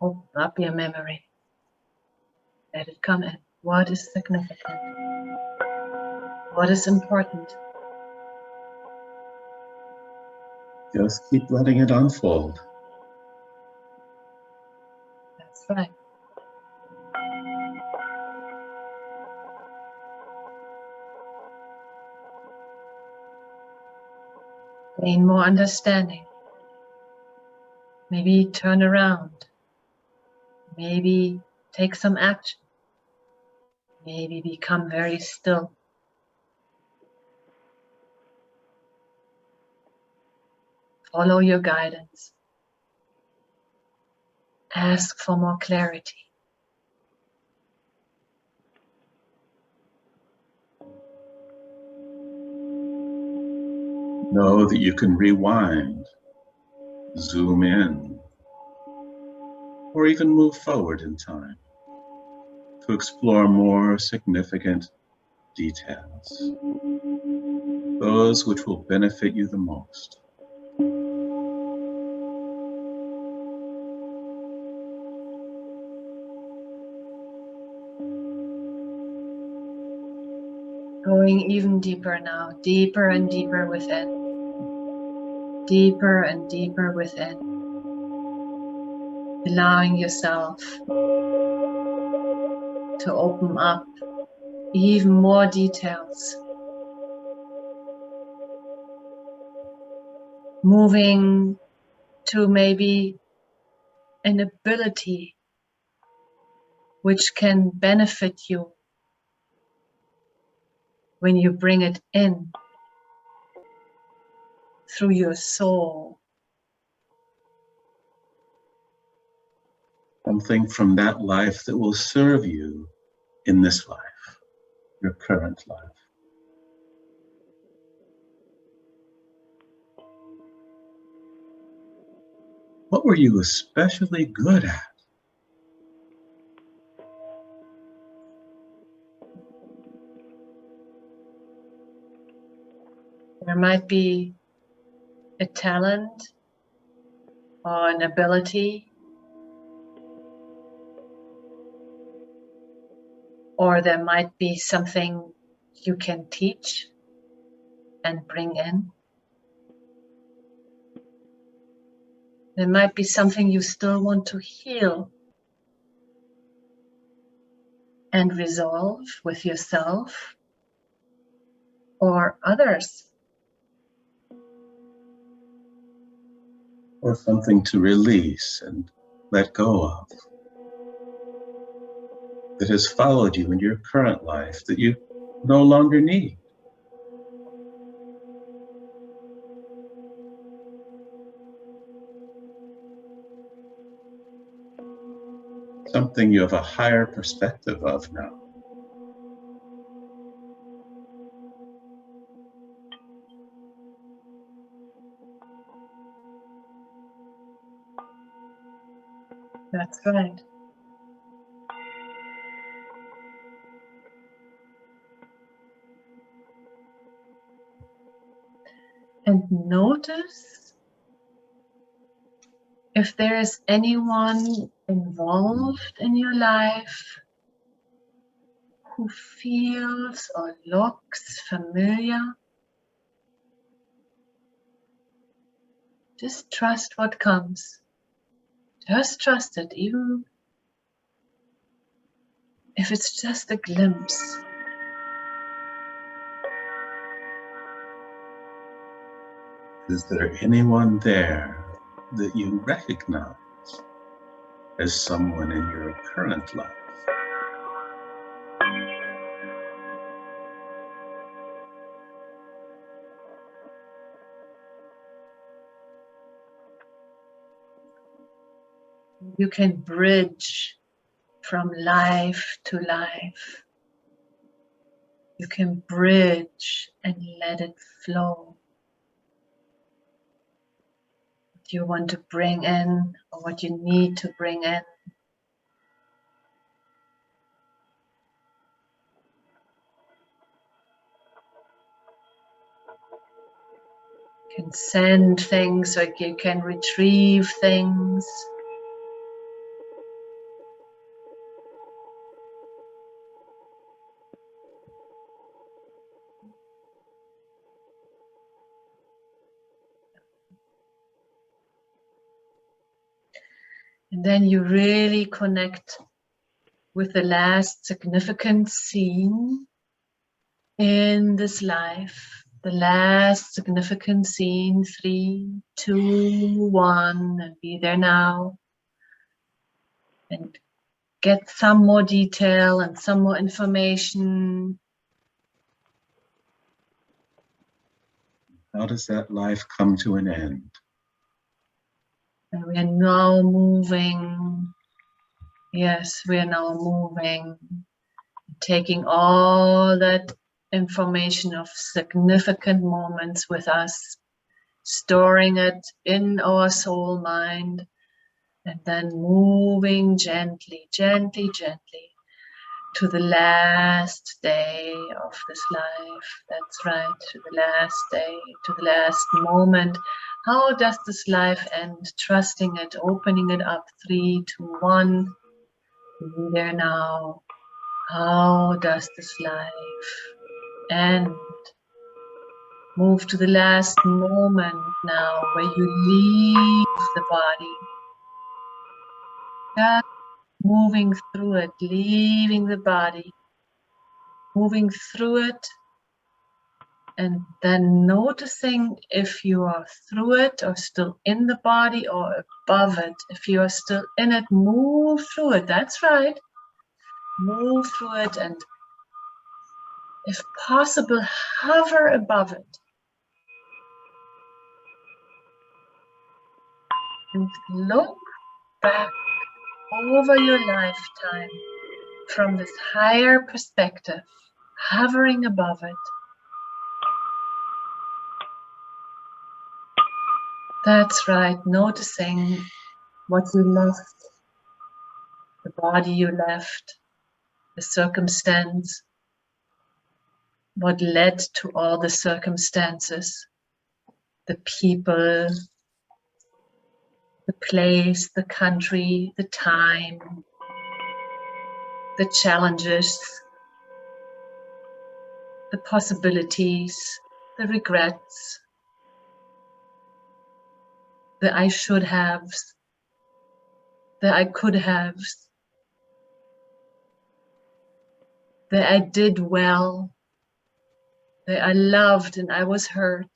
Speaker 3: Open up your memory. Let it come in. What is significant? What is important?
Speaker 2: Just keep letting it unfold.
Speaker 3: That's right. Gain more understanding. Maybe turn around. Maybe take some action. Maybe become very still. Follow your guidance. Ask for more clarity.
Speaker 2: Know that you can rewind, zoom in, or even move forward in time to explore more significant details, those which will benefit you the most.
Speaker 3: Going even deeper now, deeper and deeper within. Deeper and deeper within. Allowing yourself to open up even more details. Moving to maybe an ability which can benefit you when you bring it in through your soul.
Speaker 2: Something from that life that will serve you in this life, your current life. What were you especially good at?
Speaker 3: There might be a talent or an ability, or there might be something you can teach and bring in. There might be something you still want to heal and resolve with yourself or others.
Speaker 2: Or something to release and let go of that has followed you in your current life that you no longer need. Something you have a higher perspective of now.
Speaker 3: That's right. And notice if there is anyone involved in your life who feels or looks familiar. Just trust what comes. Just trust it, even if it's just a glimpse.
Speaker 2: Is there anyone there that you recognize as someone in your current life?
Speaker 3: You can bridge from life to life. You can bridge and let it flow. What you want to bring in or what you need to bring in. You can send things, or you can retrieve things. And then you really connect with the last significant scene in this life. The last significant scene, 3, 2, 1, and be there now. And get some more detail and some more information.
Speaker 2: How does that life come to an end?
Speaker 3: And we are now moving. Yes, we are now moving. Taking all that information of significant moments with us, storing it in our soul mind, and then moving gently, gently, gently to the last day of this life. That's right, to the last day, to the last moment. How does this life end? Trusting it, opening it up. 3, 2, 1. Be there now. How does this life end? Move to the last moment now where you leave the body. Just moving through it, leaving the body, moving through it, and then noticing if you are through it or still in the body or above it. If you are still in it, move through it. That's right. Move through it and, if possible, hover above it. And look back over your lifetime from this higher perspective, hovering above it. That's right, noticing what you left, the body you left, the circumstance, what led to all the circumstances, the people, the place, the country, the time, the challenges, the possibilities, the regrets, the I should haves, the I could haves, the I did well, the I loved and I was hurt.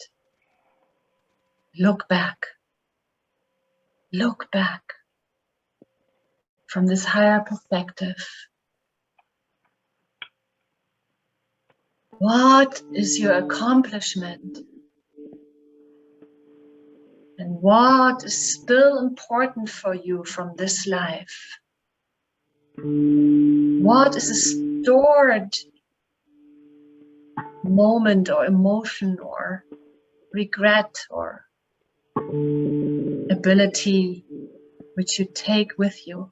Speaker 3: Look back. Look back from this higher perspective. What is your accomplishment? And what is still important for you from this life? What is a stored moment or emotion or regret or ability which you take with you?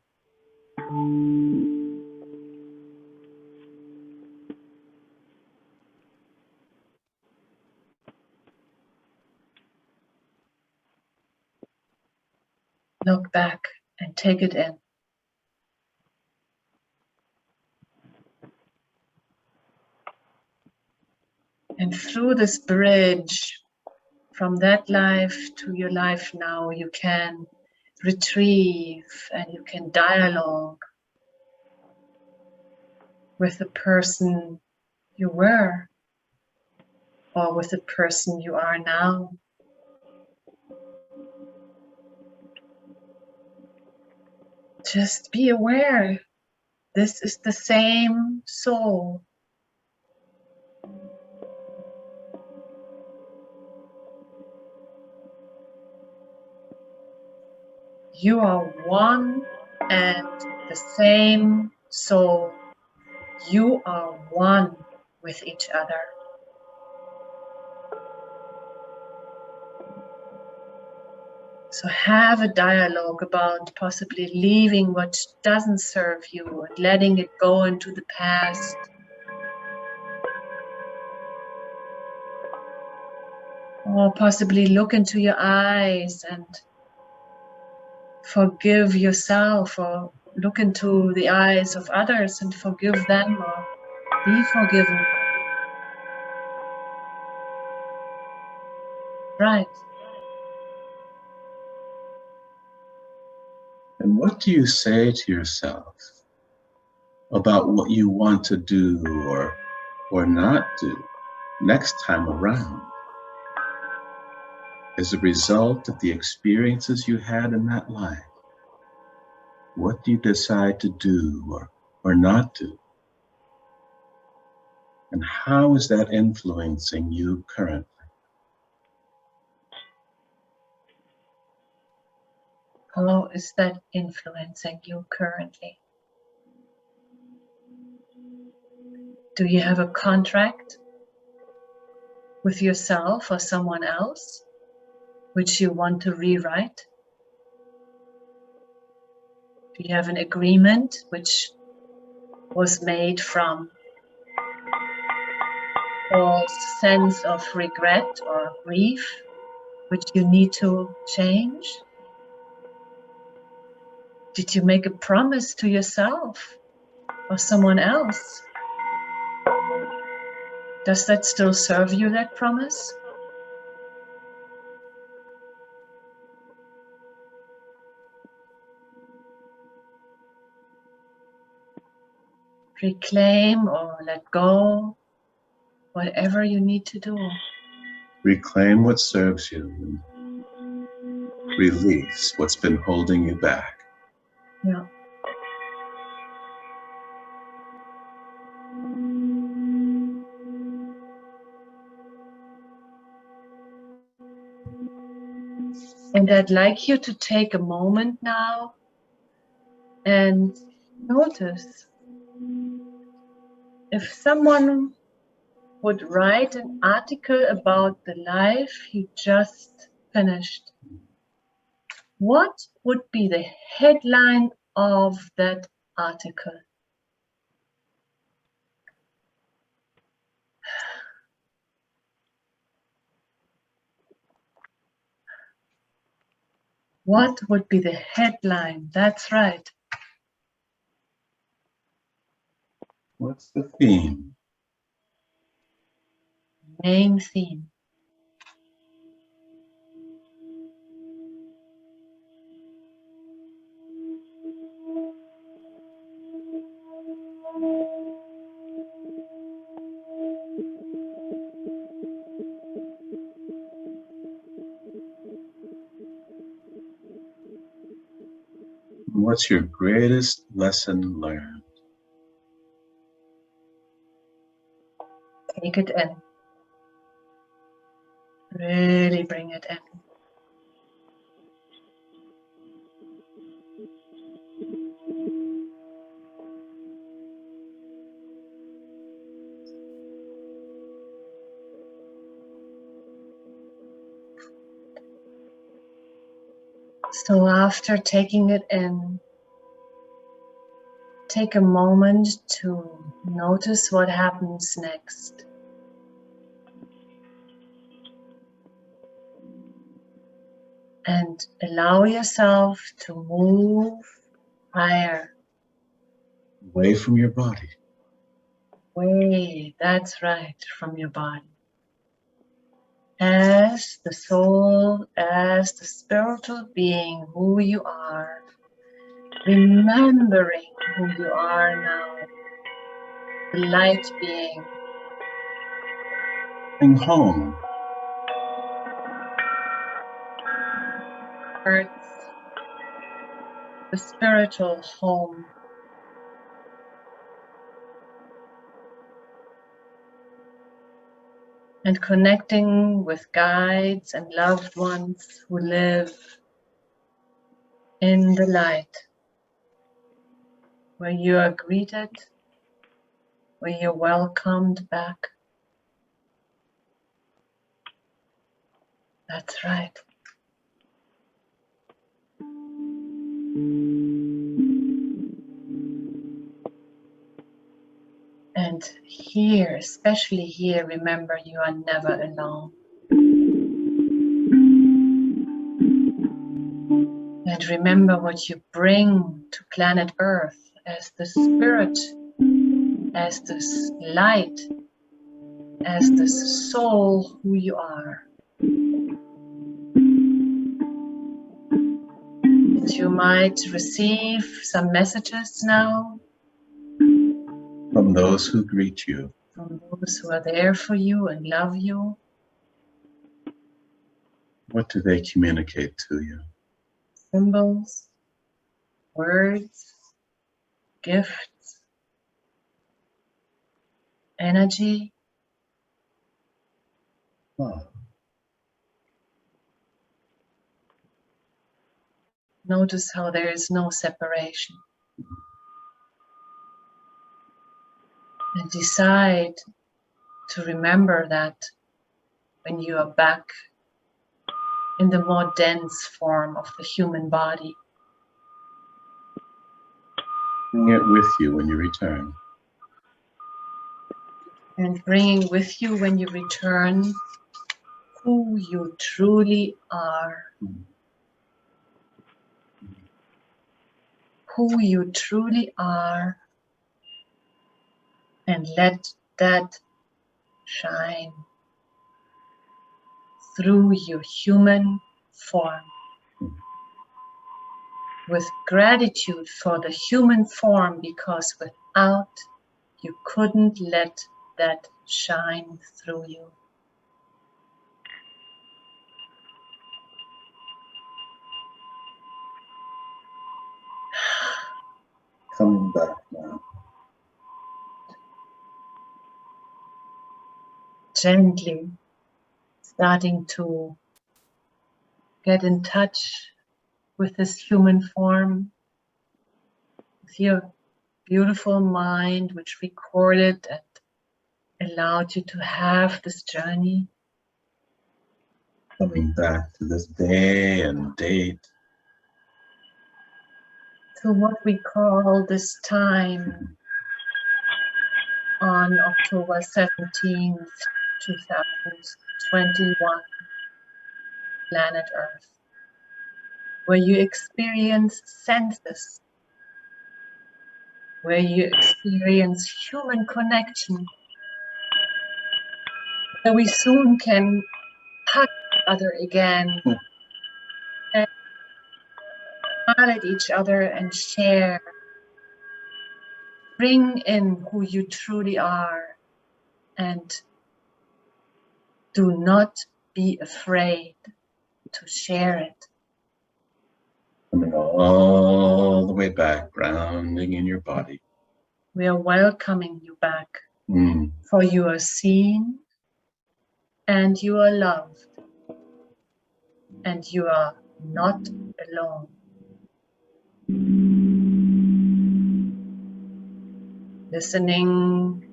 Speaker 3: Look back and take it in. And through this bridge from that life to your life now, you can retrieve and you can dialogue with the person you were or with the person you are now. Just be aware. This is the same soul. You are one and the same soul. You are one with each other. So have a dialogue about possibly leaving what doesn't serve you and letting it go into the past. Or possibly look into your eyes and forgive yourself, or look into the eyes of others and forgive them, or be forgiven. Right.
Speaker 2: And what do you say to yourself about what you want to do or not do next time around as a result of the experiences you had in that life? What do you decide to do or not do? And how is that influencing you currently?
Speaker 3: How is that influencing you currently? Do you have a contract with yourself or someone else which you want to rewrite? Do you have an agreement which was made from a sense of regret or grief which you need to change? Did you make a promise to yourself or someone else? Does that still serve you, that promise? Reclaim or let go, whatever you need to do.
Speaker 2: Reclaim what serves you and release what's been holding you back.
Speaker 3: Yeah. And I'd like you to take a moment now and notice if someone would write an article about the life he just finished, what would be the headline of that article? What would be the headline? That's right.
Speaker 2: What's the theme?
Speaker 3: Main theme.
Speaker 2: What's your greatest lesson learned?
Speaker 3: Take it in. Really bring it in. So after taking it in, take a moment to notice what happens next. And allow yourself to move higher.
Speaker 2: Away from your body.
Speaker 3: Away, that's right, from your body. As the soul, as the spiritual being who you are, remembering who you are now, the light being.
Speaker 2: Coming home.
Speaker 3: Hearts. the spiritual home. And connecting with guides and loved ones who live in the light, where you are greeted, where you're welcomed back. That's right. And here, especially here, remember you are never alone. And remember what you bring to planet Earth as the spirit, as this light, as this soul who you are. And you might receive some messages now
Speaker 2: From those who greet you.
Speaker 3: from those who are there for you and love you.
Speaker 2: What do they communicate to you?
Speaker 3: Symbols, words, gifts, energy.
Speaker 2: Love.
Speaker 3: Notice how there is no separation. And decide to remember that when you are back in the more dense form of the human body.
Speaker 2: Bring it with you when you return.
Speaker 3: And bringing with you when you return who you truly are. Who you truly are. And let that shine through your human form. With gratitude for the human form, because without you couldn't let that shine through you.
Speaker 2: Coming back now.
Speaker 3: Gently starting to get in touch with this human form, with your beautiful mind, which recorded and allowed you to have this journey.
Speaker 2: Coming back to this day and date.
Speaker 3: To what we call this time on October 17th, 2021, planet Earth, where you experience senses, where you experience human connection, where we soon can hug each other again, and smile at each other and share. Bring in who you truly are and do not be afraid to share it.
Speaker 2: Coming all the way back, grounding in your body.
Speaker 3: We are welcoming you back,
Speaker 2: Mm.
Speaker 3: for you are seen and you are loved and you are not alone. Listening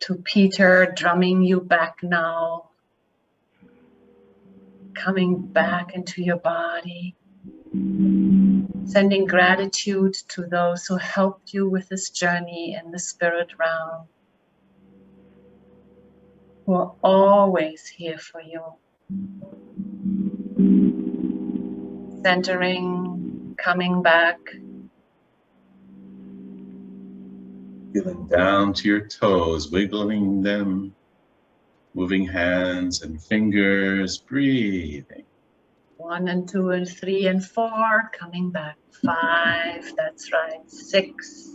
Speaker 3: to Peter drumming you back now, coming back into your body, sending gratitude to those who helped you with this journey in the spirit realm, who are always here for you. Centering, coming back,
Speaker 2: Feeling down to your toes, wiggling them, moving hands and fingers, breathing.
Speaker 3: 1 and 2 and 3 and 4, coming back. 5, that's right. 6,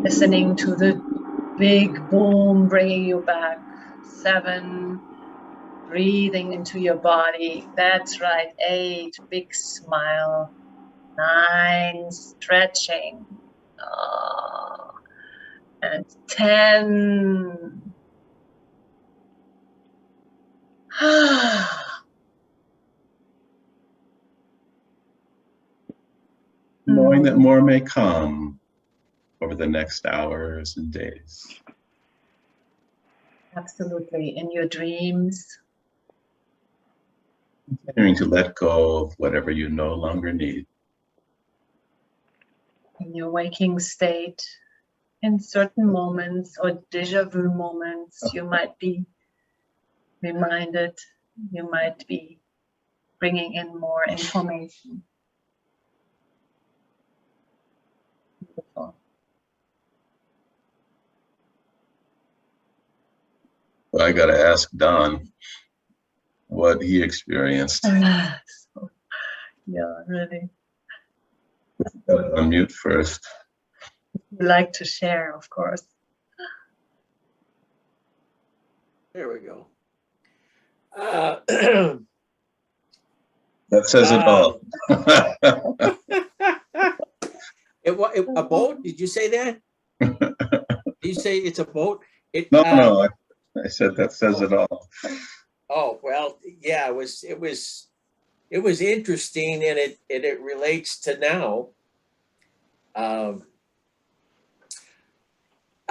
Speaker 3: listening to the big boom bringing you back. 7, breathing into your body. That's right. 8, big smile. 9, stretching. And 10.
Speaker 2: Knowing that more may come over the next hours and days.
Speaker 3: Absolutely. In your dreams.
Speaker 2: Continuing to let go of whatever you no longer need.
Speaker 3: In your waking state. In certain moments or déjà vu moments, you might be reminded, you might be bringing in more information. Beautiful.
Speaker 2: Well, I got to ask Don what he experienced.
Speaker 3: Yeah, really.
Speaker 2: Unmute first.
Speaker 3: We like to share, of course.
Speaker 6: There we go.
Speaker 2: That says it all.
Speaker 6: A boat? Did you say that? Did you say it's a boat?
Speaker 2: No, I said that says it all.
Speaker 6: Oh well, yeah. It was interesting, and it relates to now.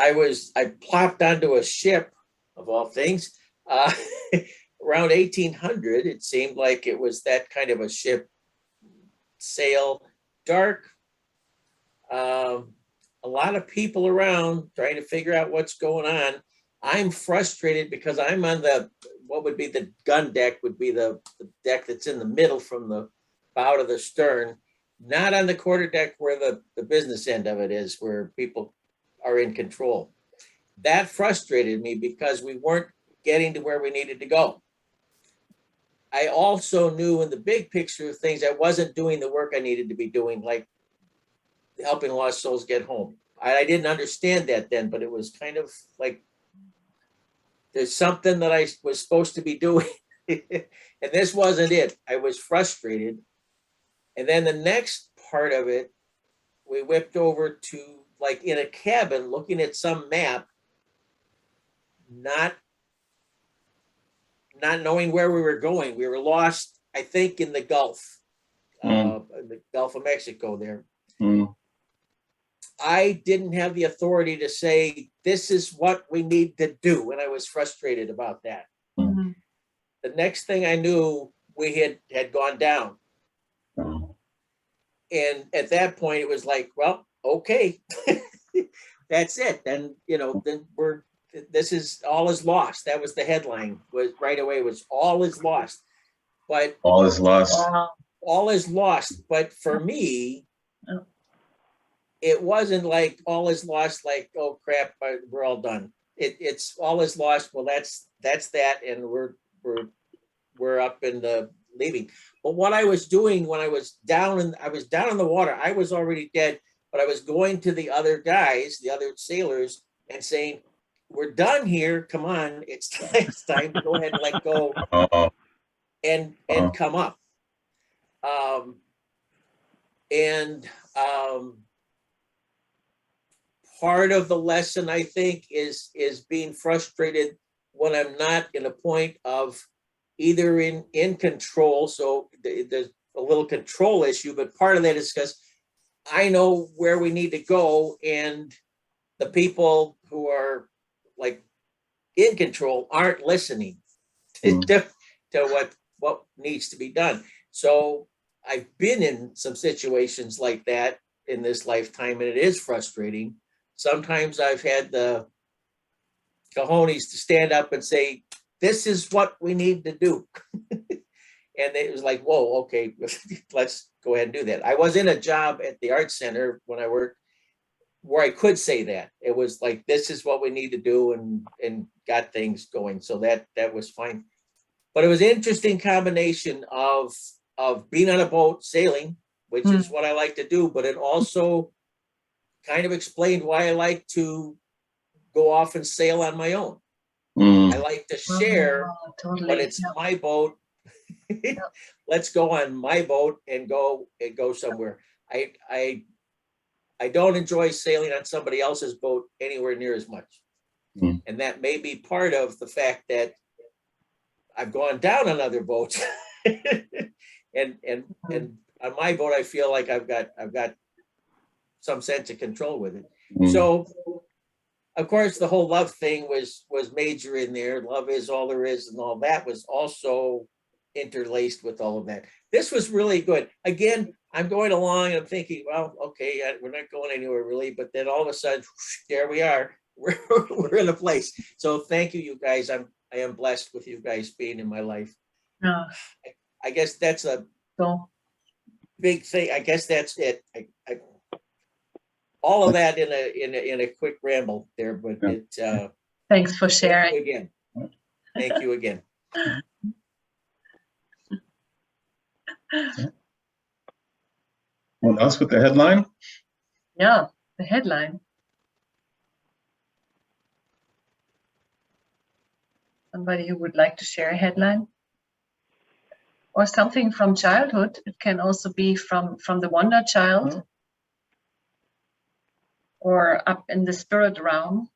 Speaker 6: I plopped onto a ship, of all things, around 1800. It seemed like it was that kind of a ship, sail, dark, a lot of people around trying to figure out what's going on. I'm frustrated because I'm on what would be the gun deck, would be the deck that's in the middle from the bow to the stern, not on the quarter deck where the business end of it is, where people are in control. That frustrated me because we weren't getting to where we needed to go. I also knew in the big picture of things, I wasn't doing the work I needed to be doing, like helping lost souls get home. I didn't understand that then, but it was kind of like there's something that I was supposed to be doing. And this wasn't it. I was frustrated. And then the next part of it, we whipped over to like in a cabin looking at some map, not knowing where we were going. We were lost, I think, in the Gulf, in the Gulf of Mexico there. I didn't have the authority to say, this is what we need to do. And I was frustrated about that.
Speaker 3: Mm-hmm.
Speaker 6: The next thing I knew, we had gone down. And at that point, it was like, well, okay, that's it. Then, then this is all is lost. That was the headline, was right away, was all is lost. But
Speaker 2: all is lost.
Speaker 6: All is lost. But for me, it wasn't like all is lost, like, oh crap, we're all done. It's all is lost. Well, that's that. And we're up in the leaving. But what I was doing when I was down in the water, I was already dead, but I was going to the other guys, the other sailors, and saying, we're done here. Come on. It's time to go ahead and let go and come up. Part of the lesson, I think, is being frustrated when I'm not in a point of either in control. So there's a little control issue, but part of that is because I know where we need to go, and the people who are like in control aren't listening to what needs to be done. So I've been in some situations like that in this lifetime, and it is frustrating. Sometimes I've had the cojones to stand up and say, this is what we need to do. And it was like, whoa, okay, let's go ahead and do that. I was in a job at the art center when I worked where I could say that. It was like, this is what we need to do, and got things going. So that was fine. But it was an interesting combination of being on a boat, sailing, which is what I like to do, but it also kind of explained why I like to go off and sail on my own. I like to share, but it's my boat. Let's go on my boat and go somewhere. I don't enjoy sailing on somebody else's boat anywhere near as much.
Speaker 2: Mm.
Speaker 6: And that may be part of the fact that I've gone down on other boats. and on my boat, I feel like I've got some sense of control with it.
Speaker 2: Mm.
Speaker 6: So of course the whole love thing was major in there. Love is all there is, and all that was also interlaced with all of that. This was really good. Again, I'm going along and I'm thinking, well, okay, we're not going anywhere really, but then all of a sudden, there we are. We're in a place. So thank you, you guys. I am blessed with you guys being in my life.
Speaker 3: No.
Speaker 6: I guess that's a
Speaker 3: So
Speaker 6: big thing. I guess that's it. All of that in a quick ramble there, but it.
Speaker 3: thanks for
Speaker 6: Thank
Speaker 3: sharing.
Speaker 6: you again. Thank you again.
Speaker 2: What else with the headline?
Speaker 3: Yeah, the headline. Somebody who would like to share a headline? Or something from childhood. It can also be from the wonder child.
Speaker 2: Oh.
Speaker 3: Or up in the spirit realm.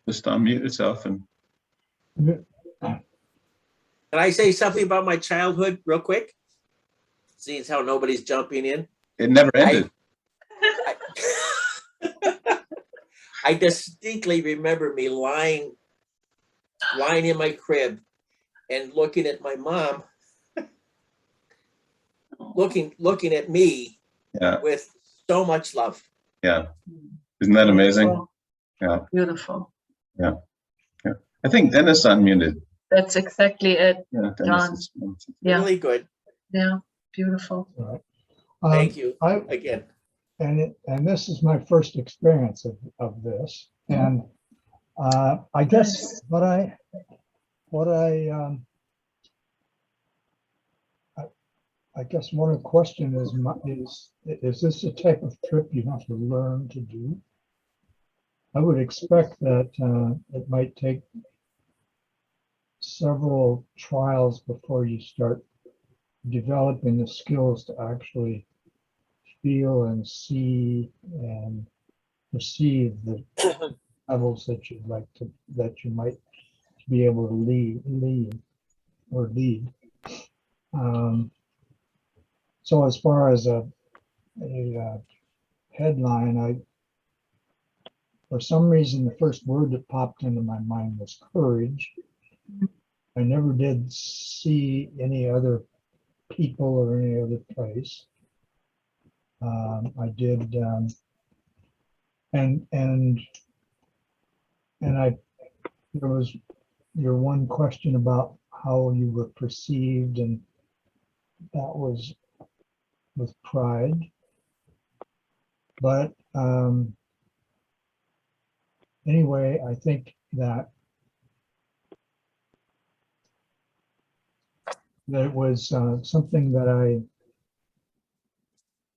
Speaker 2: Just unmute yourself and
Speaker 6: Can I say something about my childhood real quick? Seeing as how nobody's jumping in.
Speaker 2: it never ended.
Speaker 6: I distinctly remember me lying in my crib and looking at my mom, looking at me
Speaker 2: Yeah.
Speaker 6: with so much love.
Speaker 2: Yeah. Isn't that amazing?
Speaker 3: Beautiful.
Speaker 2: Yeah.
Speaker 3: Beautiful.
Speaker 2: I think Dennis unmuted.
Speaker 3: That's exactly it.
Speaker 2: Yeah,
Speaker 3: John.
Speaker 2: Dennis is,
Speaker 3: Yeah.
Speaker 6: Really good.
Speaker 3: Yeah. Beautiful.
Speaker 7: Right.
Speaker 6: Thank you
Speaker 7: I,
Speaker 6: again.
Speaker 7: and this is my first experience of this, and I guess what I guess one question is this a type of trip you have to learn to do? I would expect that it might take several trials before you start developing the skills to actually feel and see and perceive the levels that you might be able to lead. So as far as a headline, for some reason the first word that popped into my mind was courage. I never did see any other people or any other place. I did, and there was your one question about how you were perceived, and that was with pride. But anyway, I think that it was something that I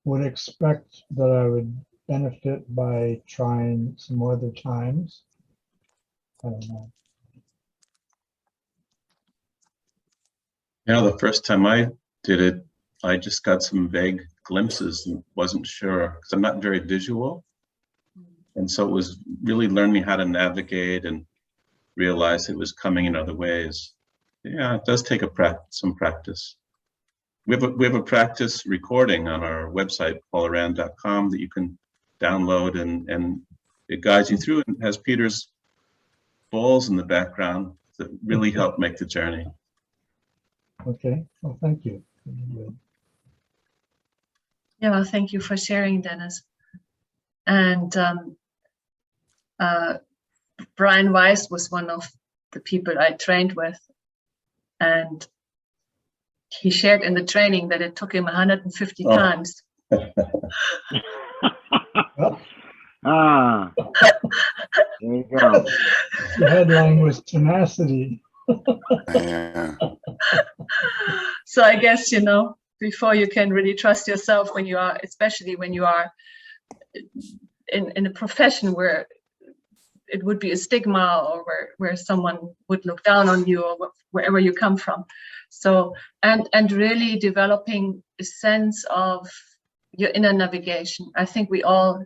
Speaker 7: would expect that I would benefit by trying some other times. I don't know.
Speaker 2: you know, the first time I did it, I just got some vague glimpses and wasn't sure because I'm not very visual. And so it was really learning how to navigate and realize it was coming in other ways. Yeah, it does take some practice. We have a practice recording on our website, aurand.com, that you can download, and it guides you through and has Peter's balls in the background that really help make the journey.
Speaker 7: Okay, well, thank you.
Speaker 3: Yeah, well, thank you for sharing, Dennis. And Brian Weiss was one of the people I trained with, and he shared in the training that it took him 150 times.
Speaker 4: Ah, there you go.
Speaker 7: The headline was tenacity.
Speaker 8: Yeah.
Speaker 3: So I guess, you know, before you can really trust yourself when you are, especially when you are in a profession where it would be a stigma, or where someone would look down on you, or wherever you come from. So, and really developing a sense of your inner navigation. I think we all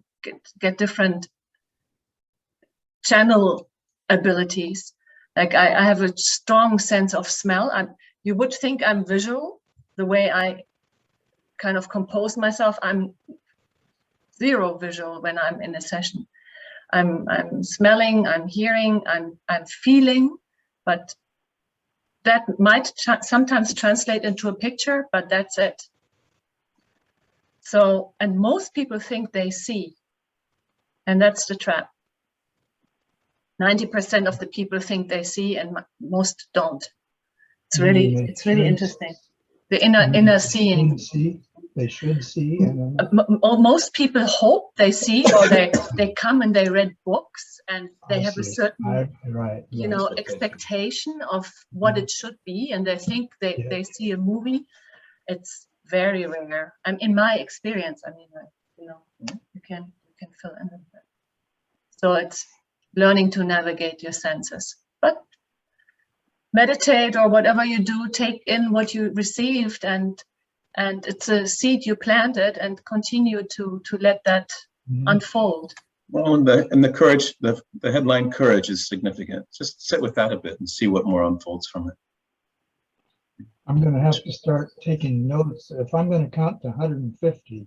Speaker 3: get different channel abilities. Like I have a strong sense of smell. You would think I'm visual, the way I kind of compose myself. I'm zero visual when I'm in a session. I'm smelling, I'm hearing, I'm feeling, but that might sometimes translate into a picture, but that's it. So, and most people think they see, and that's the trap. 90% of the people think they see, and most don't. It's really interesting. The inner seeing.
Speaker 7: They should see. And
Speaker 3: most people hope they see, or they come and they read books, and they have a certain expectation of what it should be, and they think they see a movie. It's very rare. In my experience, I mean, you can fill in with that. So it's learning to navigate your senses, but meditate or whatever you do, take in what you received, and it's a seed you planted, and continue to let that unfold.
Speaker 2: Well, and the courage, the headline "Courage" is significant. Just sit with that a bit and see what more unfolds from it.
Speaker 7: I'm going to have to start taking notes. If I'm going to count to 150.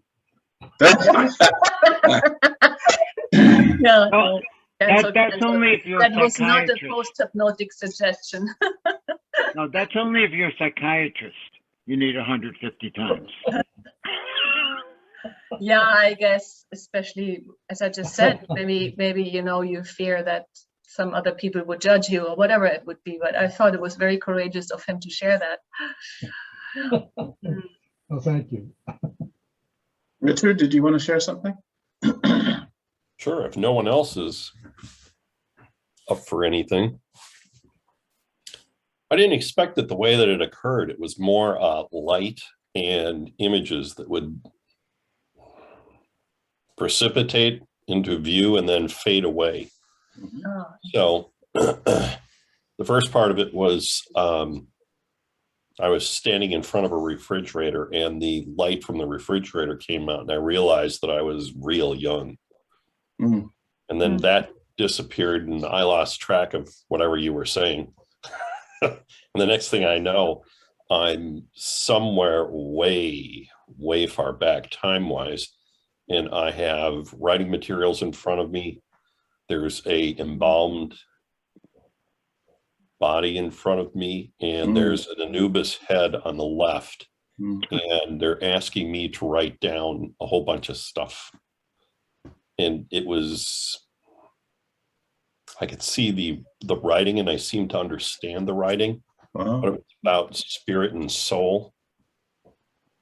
Speaker 3: No,
Speaker 4: that's only if you're a
Speaker 3: that was not a
Speaker 4: psychiatrist.
Speaker 3: post-hypnotic suggestion.
Speaker 4: No, that's only if you're a psychiatrist. You need 150 times.
Speaker 3: Yeah, I guess, especially as I just said, maybe you fear that some other people would judge you or whatever it would be. But I thought it was very courageous of him to share that.
Speaker 7: Well, thank you.
Speaker 2: Richard, did you want to share something?
Speaker 9: Sure, if no one else is up for anything. I didn't expect it the way that it occurred. It was more light and images that would precipitate into view and then fade away.
Speaker 3: Oh.
Speaker 9: So the first part of it was I was standing in front of a refrigerator, and the light from the refrigerator came out, and I realized that I was real young.
Speaker 2: Mm.
Speaker 9: And then that disappeared, and I lost track of whatever you were saying. And the next thing I know, I'm somewhere way, way far back time-wise, and I have writing materials in front of me. There's a embalmed body in front of me, and there's an Anubis head on the left, and they're asking me to write down a whole bunch of stuff. And it was, I could see the writing, and I seemed to understand the writing.
Speaker 2: Wow.
Speaker 9: But it was about spirit and soul.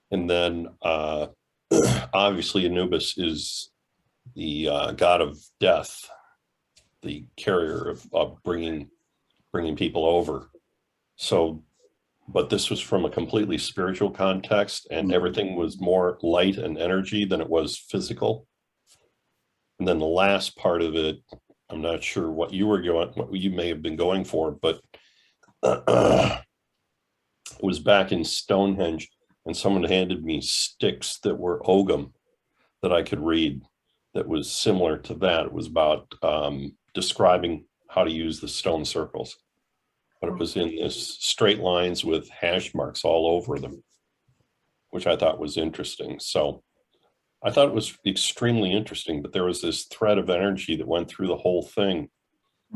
Speaker 9: And then obviously Anubis is the god of death, the carrier of bringing people over. So, but this was from a completely spiritual context, and everything was more light and energy than it was physical. And then the last part of it, I'm not sure what you may have been going for, but it was back in Stonehenge, and someone handed me sticks that were Ogam that I could read that was similar to that. It was about describing how to use the stone circles, but it was in this straight lines with hash marks all over them, which I thought was interesting. So I thought it was extremely interesting, but there was this thread of energy that went through the whole thing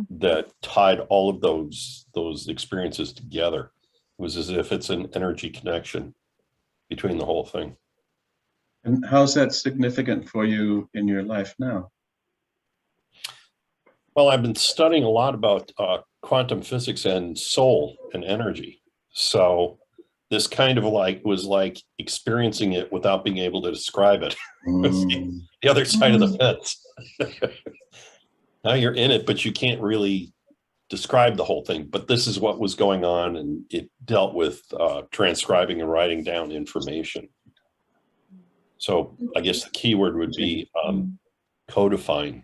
Speaker 9: that tied all of those experiences together. It was as if it's an energy connection between the whole thing.
Speaker 2: And how's that significant for you in your life now?
Speaker 9: Well, I've been studying a lot about quantum physics and soul and energy. So this kind of was like experiencing it without being able to describe it. The other side of the fence. Now you're in it, but you can't really describe the whole thing. But this is what was going on, and it dealt with transcribing and writing down information. So I guess the key word would be codifying.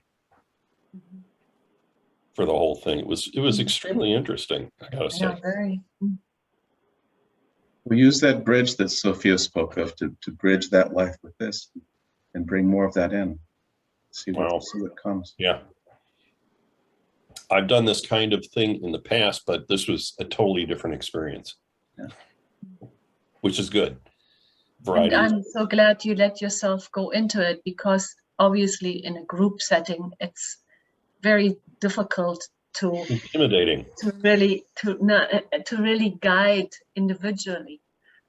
Speaker 9: for the whole thing. It was extremely interesting, I gotta say.
Speaker 3: Yeah, very.
Speaker 2: We use that bridge that Sophia spoke of to bridge that life with this and bring more of that in. See
Speaker 9: Wow.
Speaker 2: what comes.
Speaker 9: Yeah. I've done this kind of thing in the past, but this was a totally different experience,
Speaker 2: Yeah.
Speaker 9: which is good.
Speaker 3: And
Speaker 9: Variety.
Speaker 3: I'm so glad you let yourself go into it, because obviously in a group setting, it's very difficult to
Speaker 9: Intimidating.
Speaker 3: really guide individually.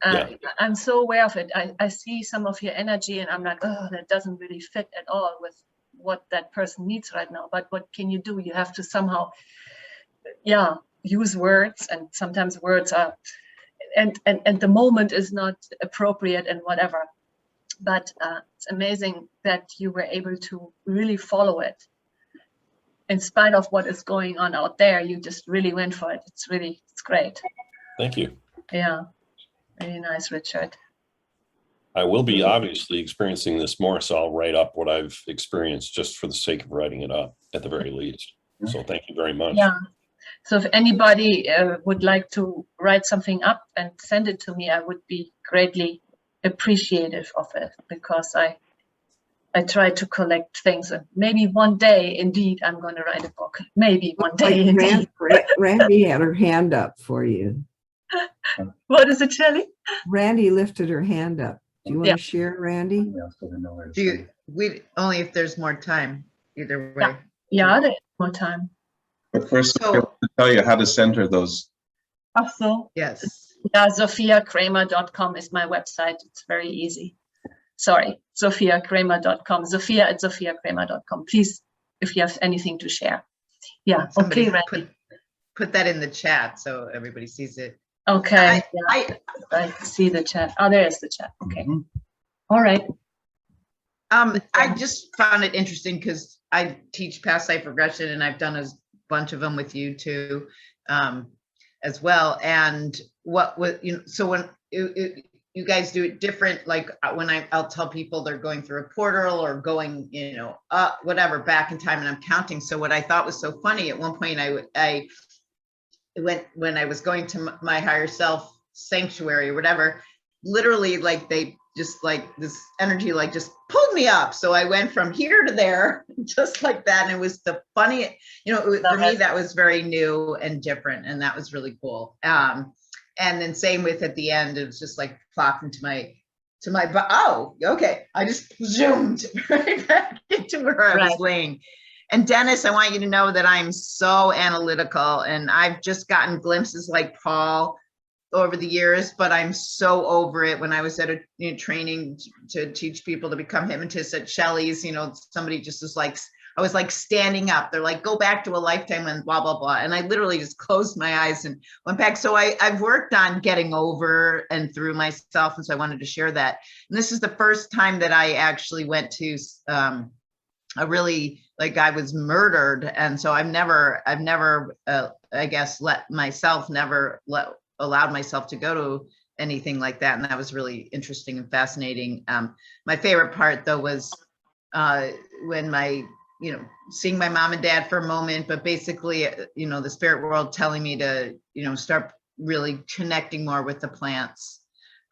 Speaker 9: Yeah.
Speaker 3: I'm so aware of it. I see some of your energy and I'm like, oh, that doesn't really fit at all with what that person needs right now. But what can you do? You have to somehow, use words, and sometimes words are, and the moment is not appropriate and whatever. But it's amazing that you were able to really follow it. In spite of what is going on out there, you just really went for it. It's great.
Speaker 9: Thank you.
Speaker 3: Yeah, very nice, Richard.
Speaker 9: I will be obviously experiencing this more, so I'll write up what I've experienced just for the sake of writing it up at the very least. So thank you very much.
Speaker 3: Yeah. So if anybody would like to write something up and send it to me, I would be greatly appreciative of it, because I try to collect things, and maybe one day, indeed, I'm going to write a book. Maybe one day, indeed.
Speaker 1: Randy had her hand up for you.
Speaker 3: What is it, Shelley?
Speaker 1: Randy lifted her hand up. Do you want
Speaker 3: Yeah.
Speaker 1: to share, Randy?
Speaker 10: We only if there's more time, either way.
Speaker 3: Yeah, there's more time.
Speaker 2: But first,
Speaker 10: So-
Speaker 2: I have to tell you how to send her those.
Speaker 3: Also,
Speaker 10: Yes.
Speaker 3: yeah, SophiaKramer.com is my website. It's very easy. Sorry, SophiaKramer.com. Sophia@SophiaKramer.com. Please, if you have anything to share. Yeah.
Speaker 10: Somebody
Speaker 3: Okay, Randy.
Speaker 10: put that in the chat so everybody sees it.
Speaker 3: Okay.
Speaker 10: I
Speaker 3: I see the chat. Oh, there is the chat. Okay.
Speaker 2: Mhm.
Speaker 3: All right.
Speaker 10: I just found it interesting because I teach past life regression, and I've done a bunch of them with you too, as well. And so when you guys do it different, like when I'll tell people they're going through a portal or going, whatever, back in time, and I'm counting. So what I thought was so funny, at one point I went, when I was going to my higher self sanctuary or whatever, literally like they just like this energy like just pulled me up. So I went from here to there just like that. And it was the funny, for me, that was very new and different. And that was really cool. And then same with at the end, it was just like plopped into my, oh, okay. I just zoomed right back into where I was laying. And Dennis, I want you to know that I'm so analytical, and I've just gotten glimpses like Paul over the years, but I'm so over it. When I was at a training to teach people to become hypnotists at Shelley's, somebody just was like, I was like standing up. They're like, go back to a lifetime and blah, blah, blah. And I literally just closed my eyes and went back. So I've worked on getting over and through myself. And so I wanted to share that. And this is the first time that I actually went to a really, like, I was murdered. And so I've never, I guess, allowed myself to go to anything like that. And that was really interesting and fascinating. My favorite part though was when seeing my mom and dad for a moment, but basically, the spirit world telling me to, start really connecting more with the plants.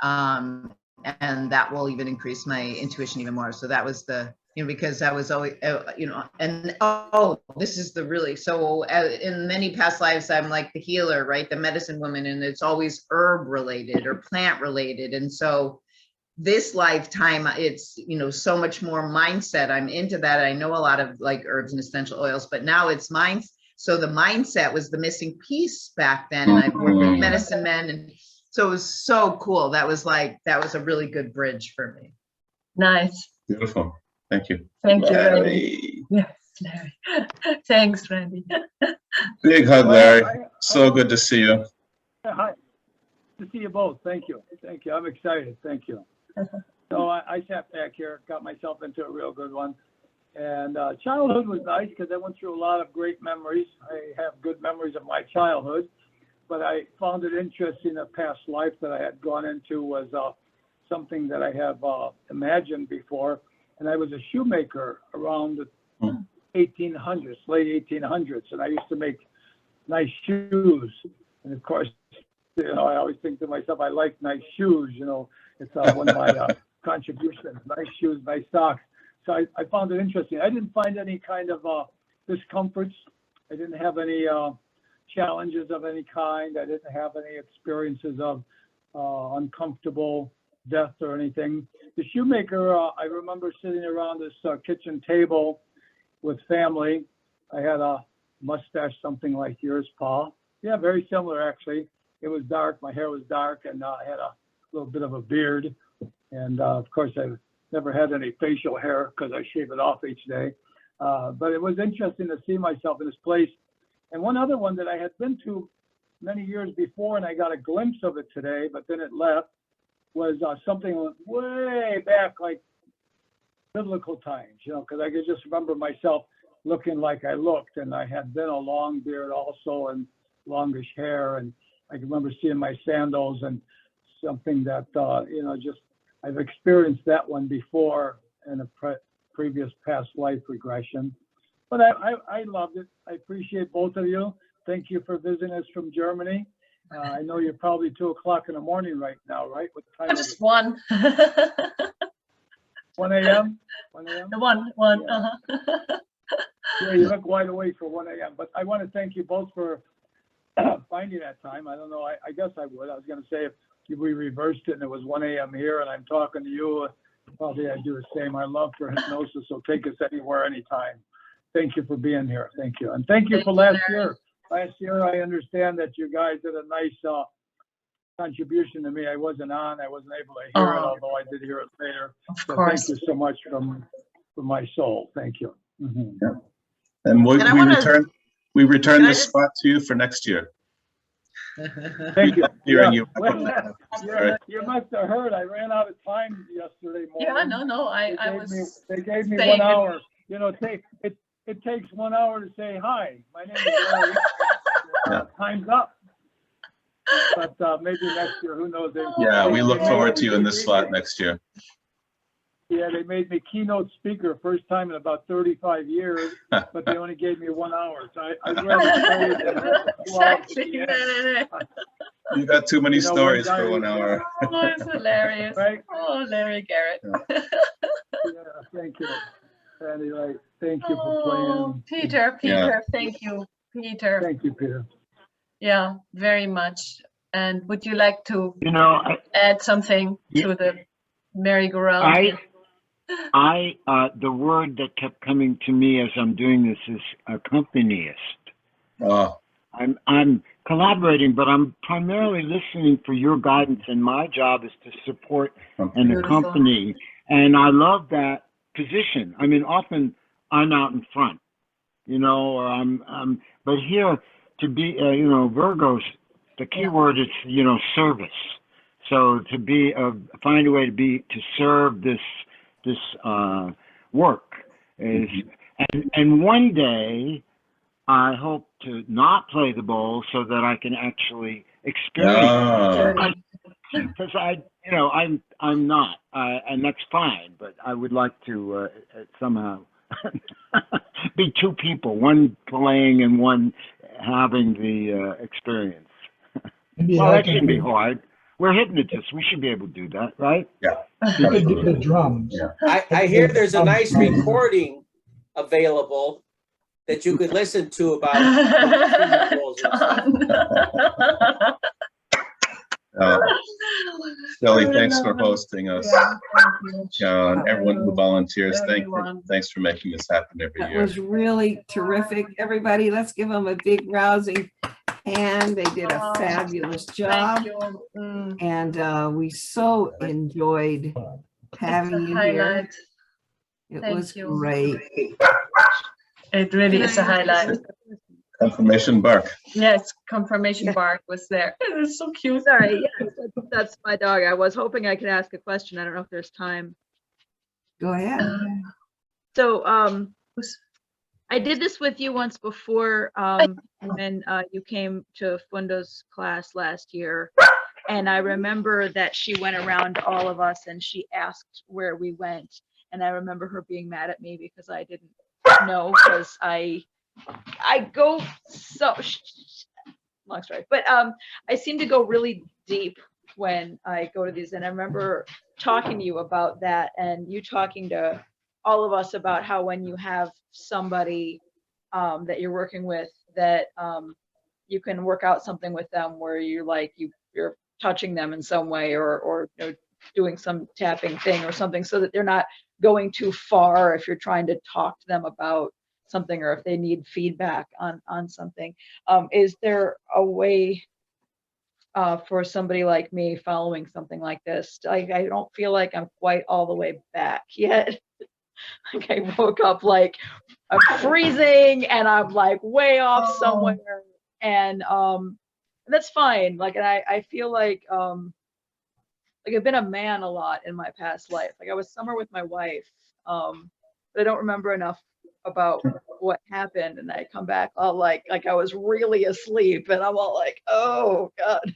Speaker 10: And that will even increase my intuition even more. So that was because I was always, this is in many past lives, I'm like the healer, right? The medicine woman, and it's always herb related or plant related. And so this lifetime, it's, so much more mindset. I'm into that. I know a lot of like herbs and essential oils, but now it's mine. So the mindset was the missing piece back then. And I've worked with medicine men. And so it was so cool. That was a really good bridge for me.
Speaker 3: Nice.
Speaker 2: Beautiful. Thank you.
Speaker 3: Thank you,
Speaker 2: Larry.
Speaker 3: Randy. Yes, Larry. Thanks, Randy.
Speaker 2: Big hug, Larry. So good to see you.
Speaker 11: Hi. To see you both. Thank you. Thank you. I'm excited. Thank you. So I sat back here, got myself into a real good one. And childhood was nice because I went through a lot of great memories. I have good memories of my childhood, but I found it interesting. A past life that I had gone into was something that I have imagined before. And I was a shoemaker around 1800s, late 1800s, and I used to make nice shoes. And of course, I always think to myself, I like nice shoes. It's one of my contributions: nice shoes, nice socks. So I found it interesting. I didn't find any kind of discomforts. I didn't have any challenges of any kind. I didn't have any experiences of uncomfortable death or anything. The shoemaker, I remember sitting around this kitchen table with family. I had a mustache, something like yours, Paul. Yeah, very similar, actually. It was dark. My hair was dark, and I had a little bit of a beard. And of course, I've never had any facial hair because I shave it off each day. But it was interesting to see myself in this place. And one other one that I had been to many years before, and I got a glimpse of it today, but then it left, was something way back, like biblical times, because I could just remember myself looking like I looked, and I had then a long beard also and longish hair, and I can remember seeing my sandals and something that, just I've experienced that one before in a previous past life regression. But I loved it. I appreciate both of you. Thank you for visiting us from Germany. I know you're probably 2 o'clock in the morning right now, right? What time is
Speaker 3: Just
Speaker 11: it?
Speaker 3: 1.
Speaker 11: 1 a.m.? 1 a.m.?
Speaker 3: The one.
Speaker 11: Yeah. Yeah, you look wide awake for 1 a.m. But I want to thank you both for finding that time. I don't know. I guess I would. I was going to say if we reversed it and it was 1 a.m. here and I'm talking to you, probably I'd do the same. I love for hypnosis, so take us anywhere, anytime. Thank you for being here. Thank you. And thank you for last year. Last year, I understand that you guys did a nice contribution to me. I wasn't on. I wasn't able to hear it, although I did hear it later. So thank you so much from my soul. Thank you. Mm-hmm.
Speaker 2: Yeah. And we return this spot to you for next year.
Speaker 11: Thank you.
Speaker 2: Hearing you.
Speaker 11: You must have heard. I ran out of time yesterday morning.
Speaker 3: Yeah, no.
Speaker 11: They gave me 1 hour. It takes 1 hour to say hi. My name is Larry. Time's up. But maybe next year, who knows?
Speaker 2: We look forward to you in this slot next year.
Speaker 11: Yeah, they made me keynote speaker first time in about 35 years, but they only gave me 1 hour. So I'd rather say
Speaker 2: You got too many stories for 1 hour.
Speaker 3: Oh, it's hilarious.
Speaker 11: Right?
Speaker 3: Oh, Larry Garrett.
Speaker 11: Yeah, thank you. Anyway, thank you for playing.
Speaker 3: Peter, thank you, Peter.
Speaker 11: Thank you, Peter.
Speaker 3: Yeah, very much. And would you like to add something to the merry-go-round?
Speaker 4: The word that kept coming to me as I'm doing this is accompanist. I'm collaborating, but I'm primarily listening for your guidance, and my job is to support and accompany. And I love that position. I mean, often I'm out in front, or but here to be, Virgos, the key word is, service. So to find a way to serve this work is, and one day I hope to not play the bowl so that I can actually experience it. Because I'm not, and that's fine. But I would like to somehow be two people, one playing and one having the experience. Well, that shouldn't be hard. We're hypnotists. We should be able to do that, right?
Speaker 2: Yeah.
Speaker 7: The drums.
Speaker 2: Yeah.
Speaker 6: I hear there's a nice recording available that you could listen to about.
Speaker 2: Shelley, thanks for hosting us. And everyone who volunteers, thanks for making this happen every year.
Speaker 1: It was really terrific. Everybody, let's give them a big rousing hand. They did a fabulous job. And we so enjoyed having you here. It was great.
Speaker 3: It really is a highlight.
Speaker 2: Confirmation bark.
Speaker 3: Yes, confirmation bark was there. It was so cute.
Speaker 12: Sorry, yes, that's my dog. I was hoping I could ask a question. I don't know if there's time.
Speaker 1: Go ahead.
Speaker 12: So I did this with you once before when you came to Fundo's class last year. And I remember that she went around to all of us and she asked where we went. And I remember her being mad at me because I didn't know, because I go so long story, but I seem to go really deep when I go to these, and I remember talking to you about that, and you talking to all of us about how when you have somebody that you're working with, that you can work out something with them where you're like you're touching them in some way, or you know, doing some tapping thing or something, so that they're not going too far if you're trying to talk to them about something, or if they need feedback on something. Is there a way for somebody like me following something like this? I don't feel like I'm quite all the way back yet. Like I woke up like I'm freezing and I'm like way off somewhere, and that's fine. Like, and I feel like I've been a man a lot in my past life. Like I was somewhere with my wife, but I don't remember enough about what happened. And I come back all like I was really asleep, and I'm all like, oh God.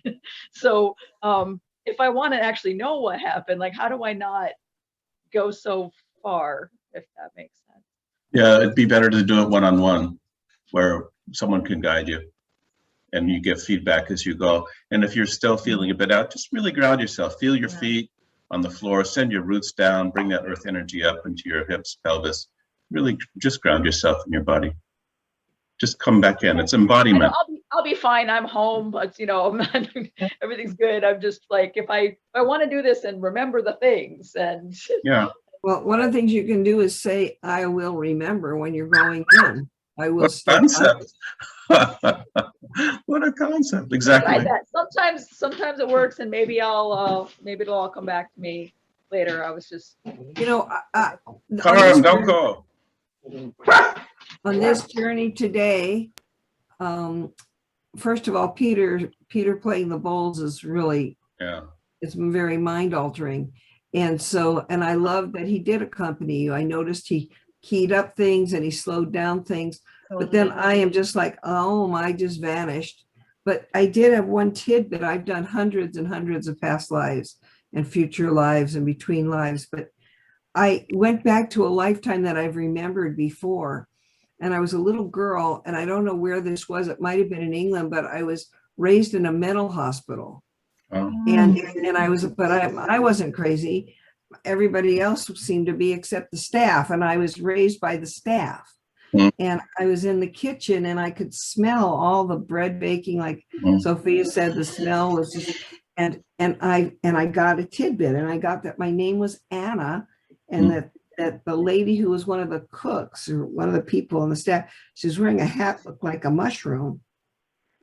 Speaker 12: So if I want to actually know what happened, like how do I not go so far, if that makes sense?
Speaker 2: Yeah, it'd be better to do it one-on-one, where someone can guide you and you give feedback as you go. And if you're still feeling a bit out, just really ground yourself. Feel your feet on the floor, send your roots down, bring that earth energy up into your hips, pelvis. Really just ground yourself in your body. Just come back in. It's embodiment.
Speaker 12: I'll be fine. I'm home, but you know, everything's good. I'm just like, if I want to do this and remember the things, and
Speaker 2: yeah.
Speaker 1: Well, one of the things you can do is say, I will remember when you're going in. I will stay.
Speaker 2: Concept. What a concept. Exactly.
Speaker 12: Sometimes it works, and maybe maybe it'll all come back to me later. I was just,
Speaker 1: you know,
Speaker 2: Carm, don't go.
Speaker 1: On this journey today, first of all, Peter playing the bowls is really, it's very mind altering. And so, and I love that he did accompany you. I noticed he keyed up things and he slowed down things, but then I am just like, oh, I just vanished. But I did have one tidbit. I've done hundreds and hundreds of past lives and future lives and between lives, but I went back to a lifetime that I've remembered before. And I was a little girl, and I don't know where this was. It might have been in England, but I was raised in a mental hospital. And I wasn't crazy. Everybody else seemed to be, except the staff. And I was raised by the staff. And I was in the kitchen, and I could smell all the bread baking. Like Sophia said, the smell was just, and I got a tidbit, and I got that my name was Anna, and that the lady who was one of the cooks, or one of the people on the staff, she was wearing a hat looked like a mushroom.